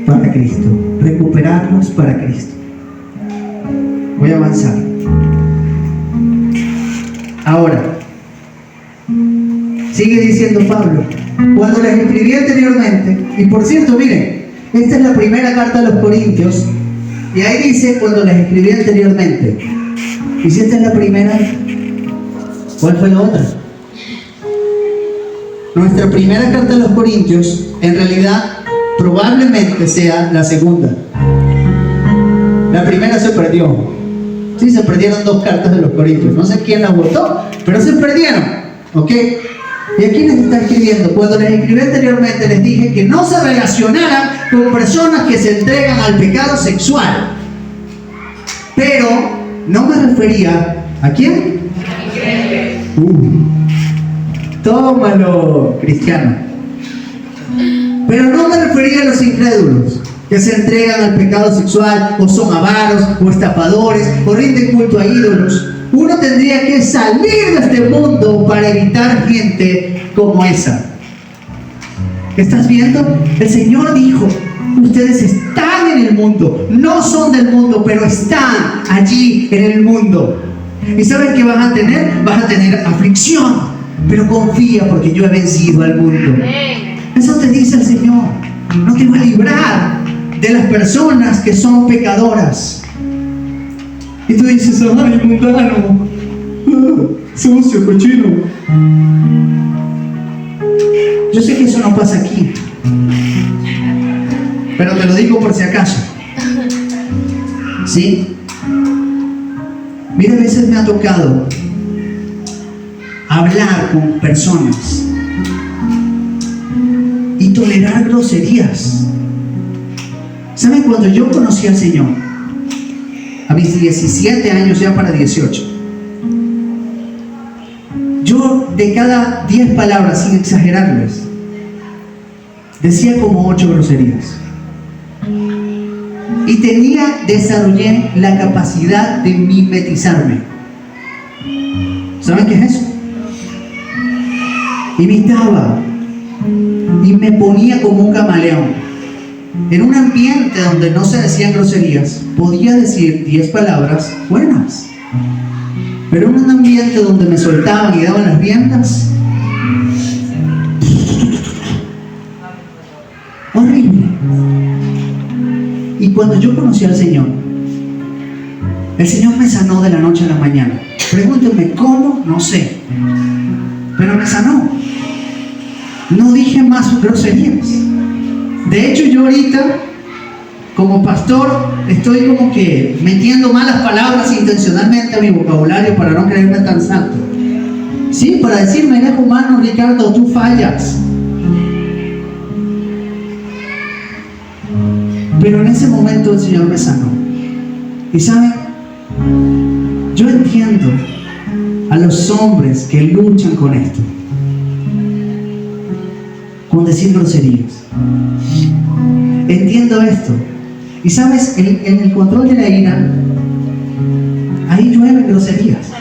S1: para Cristo. Recuperarlos para Cristo. Voy a avanzar. Ahora, sigue diciendo Pablo: cuando les escribí anteriormente, y por cierto, miren, esta es la primera carta de los Corintios, y ahí dice: cuando les escribí anteriormente. Y si esta es la primera, ¿cuál fue la otra? Nuestra primera carta de los Corintios, en realidad, probablemente sea la segunda. La primera se perdió. Sí, se perdieron 2 cartas de los Corintios. No sé quién las votó, pero se perdieron. ¿Ok? Y aquí les está escribiendo: cuando les escribí anteriormente, les dije que no se relacionaran con personas que se entregan al pecado sexual. Pero no me refería ¿a quién? Tómalo, cristiano. Pero no me refería a los incrédulos que se entregan al pecado sexual, o son avaros, o estafadores, o rinden culto a ídolos. Uno tendría que salir de este mundo para evitar gente como esa. ¿Estás viendo? El Señor dijo: ustedes están en el mundo, no son del mundo, pero están allí en el mundo. ¿Y saben qué vas a tener? Vas a tener aflicción, pero confía, porque yo he vencido al mundo. Eso te dice el Señor. No te va a librar de las personas que son pecadoras. Y tú dices: ay, mundano, sucio, cochino. Yo sé que eso no pasa aquí, pero te lo digo por si acaso. ¿Sí? Mira, a veces me ha tocado hablar con personas y tolerar groserías. ¿Saben? Cuando yo conocí al Señor, a mis 17 años, ya para 18, yo de cada 10 palabras, sin exagerarles, decía como 8 groserías. Y desarrollé la capacidad de mimetizarme. ¿Saben qué es eso? Imitaba y me ponía como un camaleón. En un ambiente donde no se decían groserías, podía decir 10 palabras buenas. Pero en un ambiente donde me soltaban y daban las riendas, horrible. Y cuando yo conocí al Señor, el Señor me sanó de la noche a la mañana. Pregúntenme cómo, no sé, pero me sanó. No dije más groserías. De hecho, yo ahorita, como pastor, estoy como que metiendo malas palabras intencionalmente a mi vocabulario para no creerme tan santo. Sí, para decirme, eres humano, Ricardo, tú fallas. Pero en ese momento el Señor me sanó. Y ¿saben? Yo entiendo a los hombres que luchan con esto, con decir groserías. Entiendo esto. Y ¿sabes? En el control de la ira, ahí llueven groserías.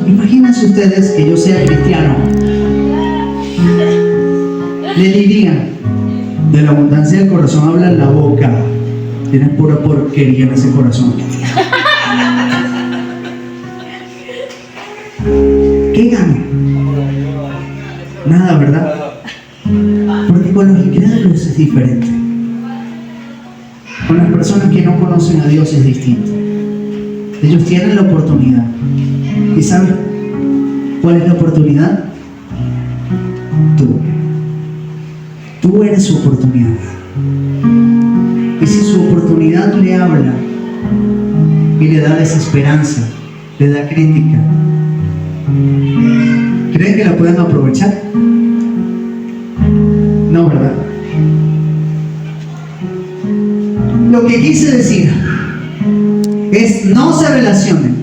S1: Imagínense ustedes que yo sea cristiano. Le diría, de la abundancia del corazón habla la boca. Tienes pura porquería en ese corazón. ¿Qué gano? Nada, ¿verdad? Porque con los incrédulos es diferente. Con las personas que no conocen a Dios es distinto. Ellos tienen la oportunidad. ¿Y saben cuál es la oportunidad? Tú. Tú eres su oportunidad. Y si su oportunidad le habla y le da desesperanza, le da crítica, ¿creen que la pueden aprovechar? No, ¿verdad? Lo que quise decir es: no se relacionen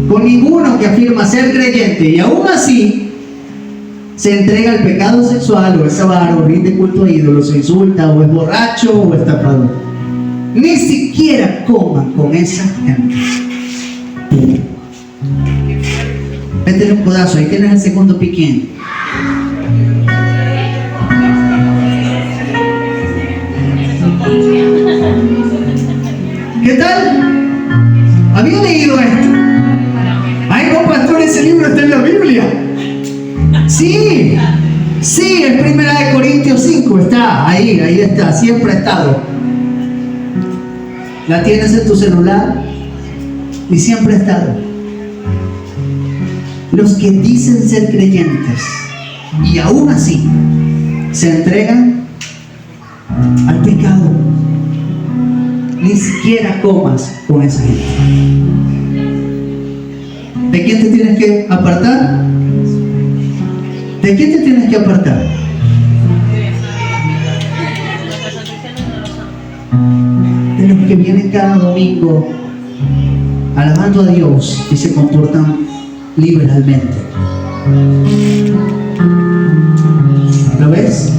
S1: con ninguno que afirma ser creyente y aún así se entrega al pecado sexual, o es avaro, o rinde culto a ídolos, o insulta, o es borracho, o estafador. Ni siquiera coman con esa gente. Métele un codazo, ahí tienes el segundo piquín. ¿Qué tal? ¿Había leído esto? Ay, no, pastor, ese libro está en la Biblia. Sí, es 1 Corintios 5, está ahí está, siempre ha estado. La tienes en tu celular y siempre ha estado. Los que dicen ser creyentes y aún así se entregan al pecado, ni siquiera comas con esa gente. ¿De quién te tienes que apartar? ¿De quién te tienes que apartar? De los que vienen cada domingo alabando a Dios y se comportan liberalmente. ¿Lo ves?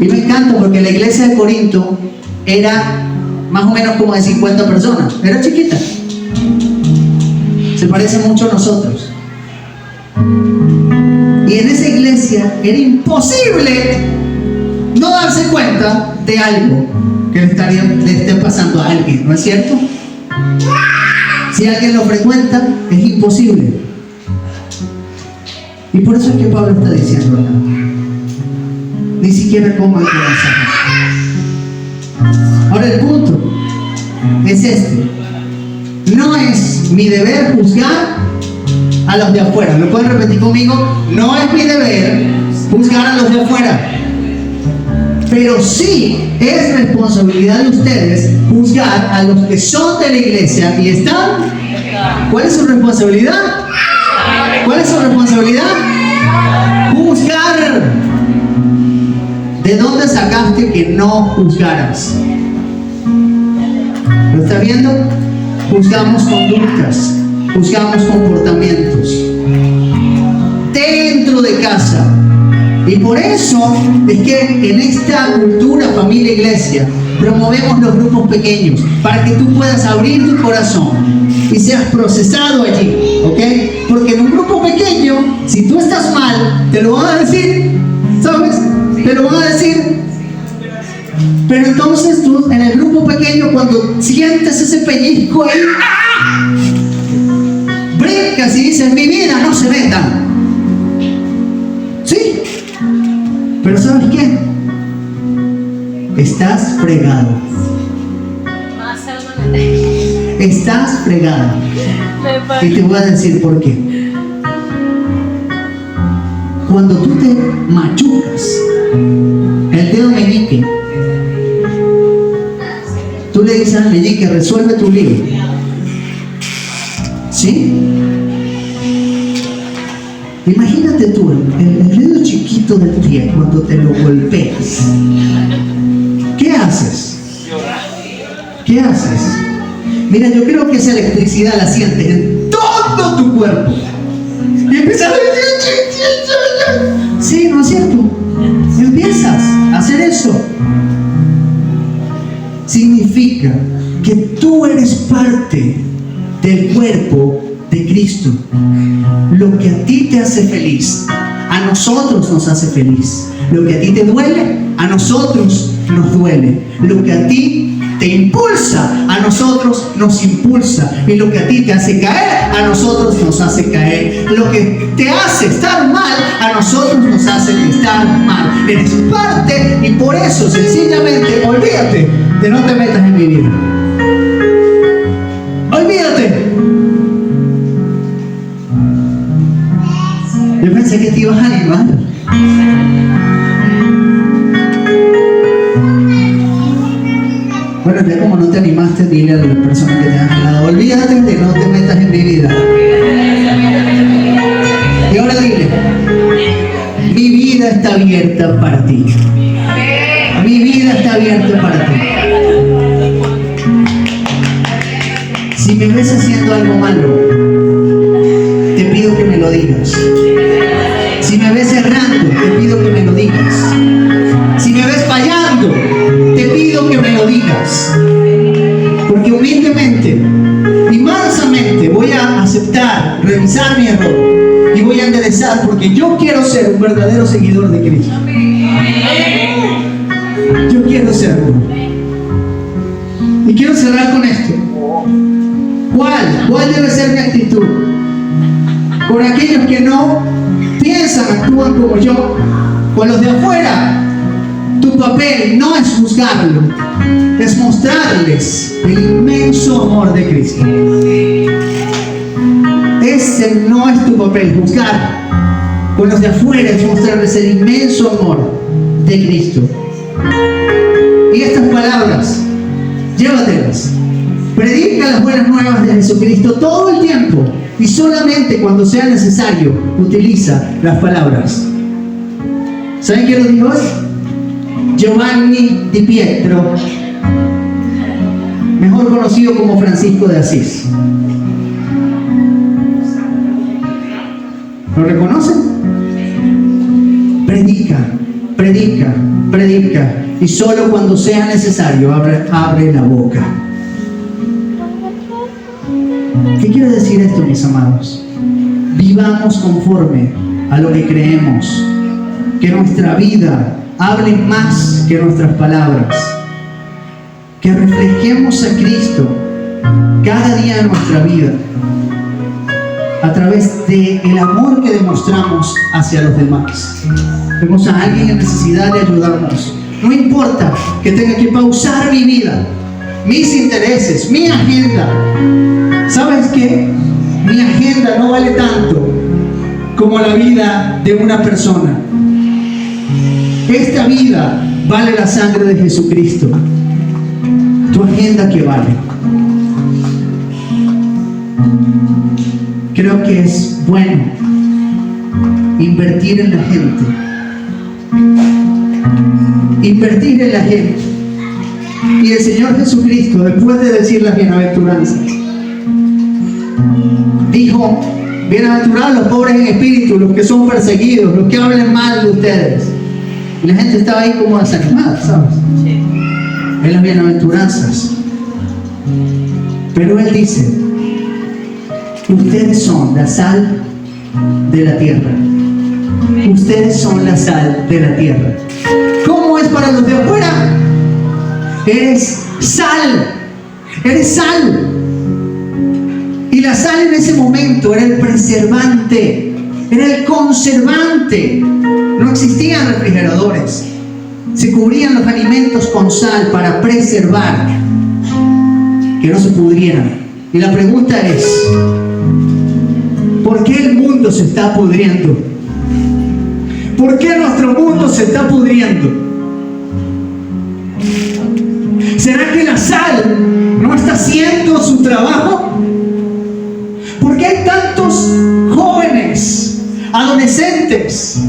S1: Y me encanta porque la iglesia de Corinto era más o menos como de 50 personas. Era chiquita. Se parece mucho a nosotros. Y en esa iglesia era imposible no darse cuenta de algo que le esté pasando a alguien, ¿no es cierto? Si alguien lo frecuenta, es imposible. Y por eso es que Pablo está diciendo acá: ni siquiera coman con esa gente. Ahora el punto es este: No es mi deber juzgar a los de afuera. ¿Me pueden repetir conmigo? No es mi deber juzgar a los de afuera. Pero sí es responsabilidad de ustedes juzgar a los que son de la iglesia y están. ¿Cuál es su responsabilidad? ¿Cuál es su responsabilidad? Juzgar. ¿De dónde sacaste que no juzgaras? ¿Lo está viendo? Juzgamos conductas, juzgamos comportamientos dentro de casa. Y por eso es que en esta cultura, familia, iglesia, promovemos los grupos pequeños para que tú puedas abrir tu corazón y seas procesado allí, ¿ok? Porque en un grupo pequeño, si tú estás mal, te lo van a decir, ¿sabes? Te lo van a decir. Pero entonces tú en el grupo pequeño, cuando sientes ese pellizco ahí, brincas y dices: mi vida no se metan. Sí. Pero ¿sabes qué? Estás fregado. Estás fregado. Y te voy a decir por qué. Cuando tú te machucas el dedo meñique, tú le dices al meñique: resuelve tu lío. ¿Sí? Imagínate tú el dedo chiquito del pie cuando te lo golpeas. ¿Qué haces? ¿Qué haces? Mira, yo creo que esa electricidad la sientes en todo tu cuerpo. Y empiezas a... Sí, ¿no es cierto? Empiezas a hacer eso. Significa que tú eres parte del cuerpo de Cristo. Lo que a ti te hace feliz, a nosotros nos hace feliz. Lo que a ti te duele, a nosotros nos duele. Lo que a ti te impulsa, a nosotros nos impulsa. Y lo que a ti te hace caer, a nosotros nos hace caer. Lo que te hace estar mal, a nosotros nos hace estar mal. Eres parte, y por eso sencillamente olvídate de no te metas en mi vida. Olvídate. Yo pensé que te ibas a animar. Bueno, ya como no te animaste, dile a la persona que te has al lado: olvídate de no te metas en mi vida. Y ahora dile: mi vida está abierta para ti. Mi vida está abierta para ti. Si me ves haciendo algo malo, te pido que me lo digas. Si me ves errando, te pido que me lo digas. Si me ves fallando, te pido que me lo digas. Porque humildemente y mansamente voy a aceptar, revisar mi error y voy a enderezar, porque yo quiero ser un verdadero seguidor de Cristo. Yo quiero serlo. Y quiero cerrar con esto. ¿Cuál debe ser mi actitud? Con aquellos que no piensan, actúan como yo. Con los de afuera, tu papel no es juzgarlo, es mostrarles el inmenso amor de Cristo. Ese no es tu papel, juzgar. Con los de afuera es mostrarles el inmenso amor de Cristo. Y estas palabras, llévatelas. Predica las buenas nuevas de Jesucristo todo el tiempo, y solamente cuando sea necesario utiliza las palabras. ¿Saben quién lo dijo hoy? Giovanni Di Pietro, mejor conocido como Francisco de Asís. ¿Lo reconocen? Predica, predica, predica, y solo cuando sea necesario abre la boca. ¿Qué quiere decir esto, mis amados? Vivamos conforme a lo que creemos. Que nuestra vida hable más que nuestras palabras. Que reflejemos a Cristo cada día de nuestra vida a través del amor que demostramos hacia los demás. Vemos a alguien en necesidad de ayudarnos. No importa que tenga que pausar mi vida mis intereses, mi agenda. ¿Sabes qué? Mi agenda no vale tanto como la vida de una persona. Esta vida vale la sangre de Jesucristo. ¿Tu agenda qué vale? Creo que es bueno invertir en la gente. Invertir en la gente. Y el Señor Jesucristo, después de decir las bienaventuranzas, dijo: bienaventurados los pobres en espíritu, los que son perseguidos, los que hablen mal de ustedes. Y la gente estaba ahí como desanimada, ¿sabes? En las bienaventuranzas. Pero Él dice: ustedes son la sal de la tierra. Ustedes son la sal de la tierra. ¿Cómo es para los de afuera? Eres sal. Eres sal. Y la sal en ese momento era el preservante, era el conservante. No existían refrigeradores. Se cubrían los alimentos con sal para preservar, que no se pudrieran. Y la pregunta es: ¿por qué el mundo se está pudriendo? ¿Por qué nuestro mundo se está pudriendo? ¿Será que la sal no está haciendo su trabajo? ¿Por qué hay tantos jóvenes, adolescentes,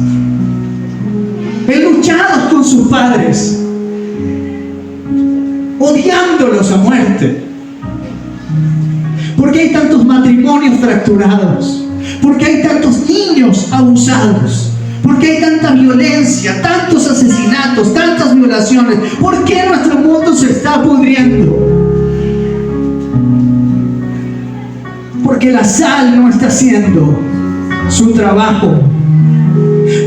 S1: luchados con sus padres, odiándolos a muerte? ¿Por qué hay tantos matrimonios fracturados? ¿Por qué hay tantos niños abusados? ¿Por qué hay tanta violencia, tantos asesinatos, tantas violaciones? ¿Por qué nuestro mundo se está pudriendo? Porque la sal no está haciendo su trabajo.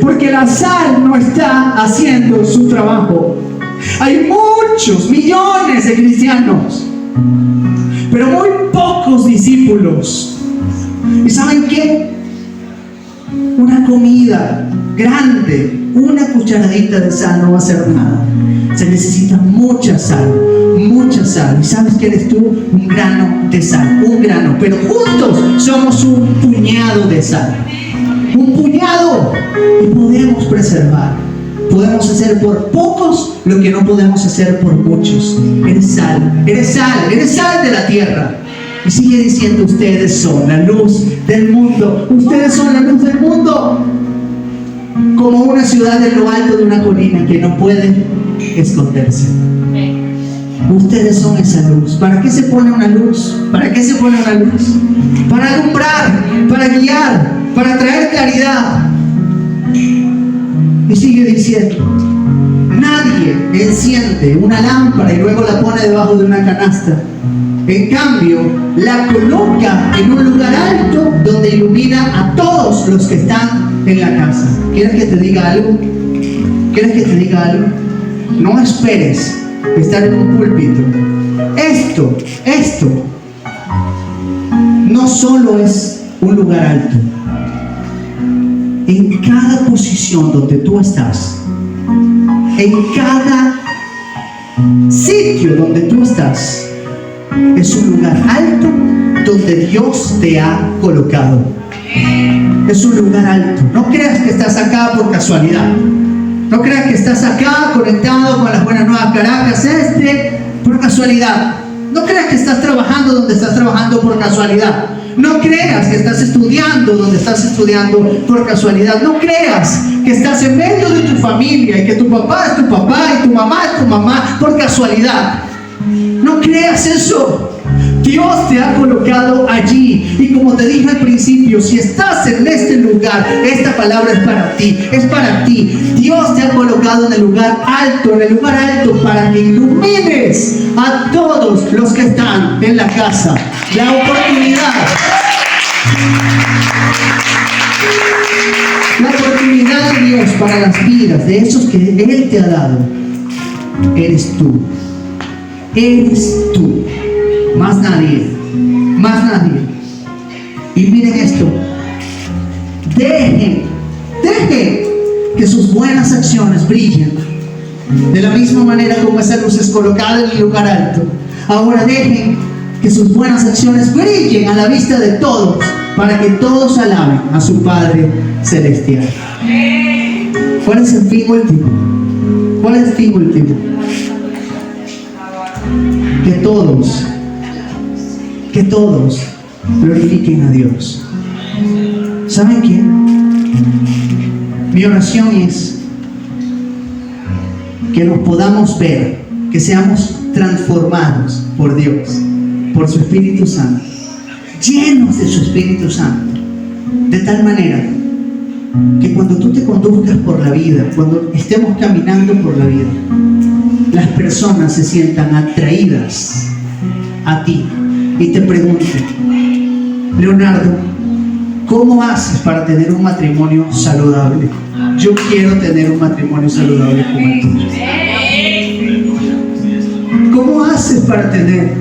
S1: Porque la sal no está haciendo su trabajo. Hay muchos, millones de cristianos, pero muy pocos discípulos. ¿Y saben qué? Una comida grande, una cucharadita de sal no va a hacer nada. Se necesita mucha sal, mucha sal. ¿Y sabes qué eres tú? Un grano de sal, un grano. Pero juntos somos un puñado de sal. Un puñado. Y podemos preservar. Podemos hacer por pocos lo que no podemos hacer por muchos. Eres sal, eres sal, eres sal de la tierra. Y sigue diciendo: ustedes son la luz del mundo. Ustedes son la luz del mundo. Como una ciudad en lo alto de una colina que no puede esconderse. Ustedes son esa luz. ¿Para qué se pone una luz? ¿Para qué se pone una luz? Para alumbrar, para guiar, para traer claridad. Y sigue diciendo: nadie enciende una lámpara y luego la pone debajo de una canasta. En cambio, la coloca en un lugar alto donde ilumina a todos los que están en la casa. ¿Quieres que te diga algo? ¿Quieres que te diga algo? No esperes estar en un púlpito. Esto no solo es un lugar alto. En cada posición donde tú estás, en cada sitio donde tú estás, es un lugar alto donde Dios te ha colocado. Es un lugar alto. No creas que estás acá por casualidad. No creas que estás acá conectado con las buenas nuevas Caracas por casualidad. No creas que estás trabajando donde estás trabajando por casualidad. No creas que estás estudiando donde estás estudiando por casualidad. No creas que estás en medio de tu familia y que tu papá es tu papá y tu mamá es tu mamá por casualidad. No creas eso. Dios te ha colocado allí. Y como te dije al principio, si estás en este lugar, esta palabra es para ti. Es para ti. Dios te ha colocado en el lugar alto para que ilumines a todos los que están en la casa. La oportunidad de Dios para las vidas de esos que Él te ha dado, eres tú. Eres tú. Más nadie. Más nadie. Y miren esto. Dejen que sus buenas acciones brillen. De la misma manera como esa luz es colocada en el lugar alto. Ahora dejen que sus buenas acciones brillen a la vista de todos, para que todos alaben a su Padre Celestial. ¿Cuál es el fin último? ¿Cuál es el fin último? Que todos glorifiquen a Dios. ¿Saben qué? Mi oración es que nos podamos ver, que seamos transformados por Dios, por su Espíritu Santo, llenos de su Espíritu Santo, de tal manera que cuando tú te conduzcas por la vida, cuando estemos caminando por la vida, las personas se sientan atraídas a ti y te pregunten: Leonardo, ¿cómo haces para tener un matrimonio saludable? Yo quiero tener un matrimonio saludable como el tuyo. ¿Cómo haces para tener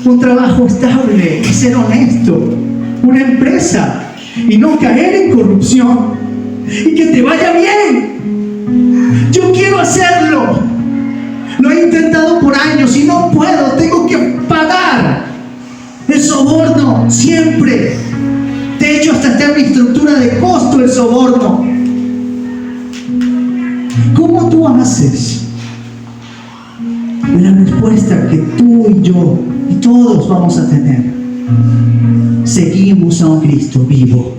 S1: un trabajo estable y ser honesto, una empresa y no caer en corrupción y que te vaya bien? Yo quiero hacerlo. Lo he intentado por años y no puedo. Tengo que pagar el soborno siempre. De hecho, hasta está en mi estructura de costo el soborno. ¿Cómo tú haces? La respuesta que tú y yo y todos vamos a tener: seguimos a un Cristo vivo.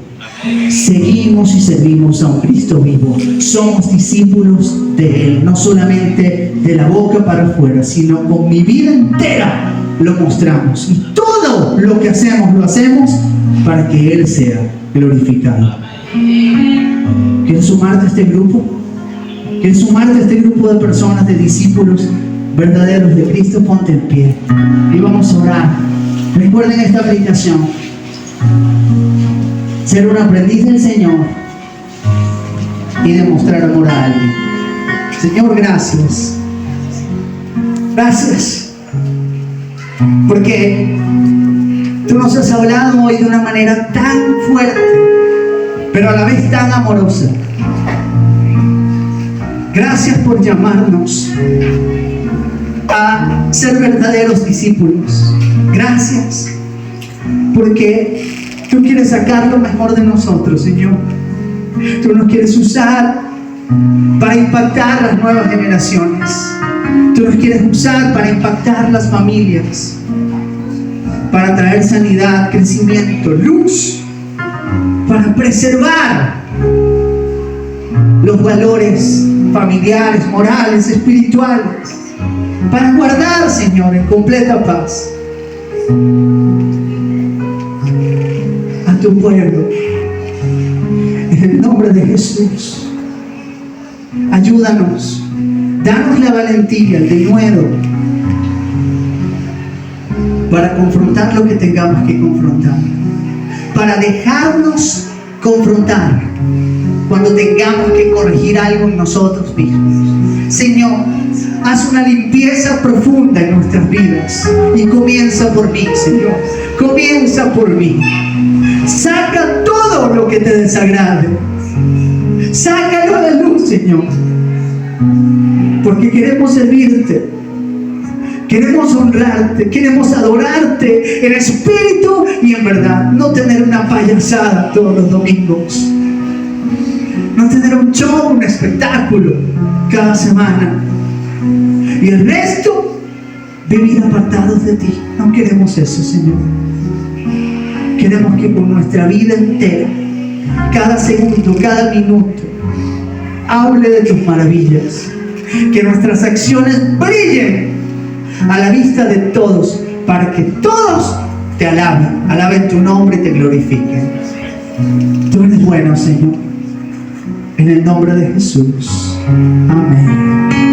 S1: Seguimos y servimos a un Cristo vivo. Somos discípulos de Él, no solamente de la boca para afuera, sino con mi vida entera lo mostramos. Y todo lo que hacemos, lo hacemos para que Él sea glorificado. ¿Quieres sumarte a este grupo? ¿Quieres sumarte a este grupo de personas, de discípulos verdaderos de Cristo? Ponte en pie y vamos a orar. Recuerden esta aplicación: ser un aprendiz del Señor y demostrar amor a alguien. Señor, gracias. Gracias. Porque tú nos has hablado hoy de una manera tan fuerte, pero a la vez tan amorosa. Gracias por llamarnos a ser verdaderos discípulos. Gracias porque tú quieres sacar lo mejor de nosotros, Señor. Tú nos quieres usar para impactar las nuevas generaciones. Tú nos quieres usar para impactar las familias, para traer sanidad, crecimiento, luz, para preservar los valores familiares, morales, espirituales, para guardar, Señor, en completa paz a tu pueblo. En el nombre de Jesús, ayúdanos, danos la valentía, el denuedo para confrontar lo que tengamos que confrontar, para dejarnos confrontar cuando tengamos que corregir algo en nosotros mismos. Señor, haz una limpieza profunda en nuestras vidas y comienza por mí, Señor. Comienza por mí. Saca todo lo que te desagrade. Sácalo a la luz, Señor. Porque queremos servirte. Queremos honrarte. Queremos adorarte en espíritu y en verdad. No tener una payasada todos los domingos. No tener un show, un espectáculo cada semana. Y el resto, vivir apartados de ti. No queremos eso, Señor. Queremos que con nuestra vida entera, cada segundo, cada minuto, hable de tus maravillas. Que nuestras acciones brillen a la vista de todos, para que todos te alaben tu nombre y te glorifiquen. Tú eres bueno, Señor. En el nombre de Jesús. Amén.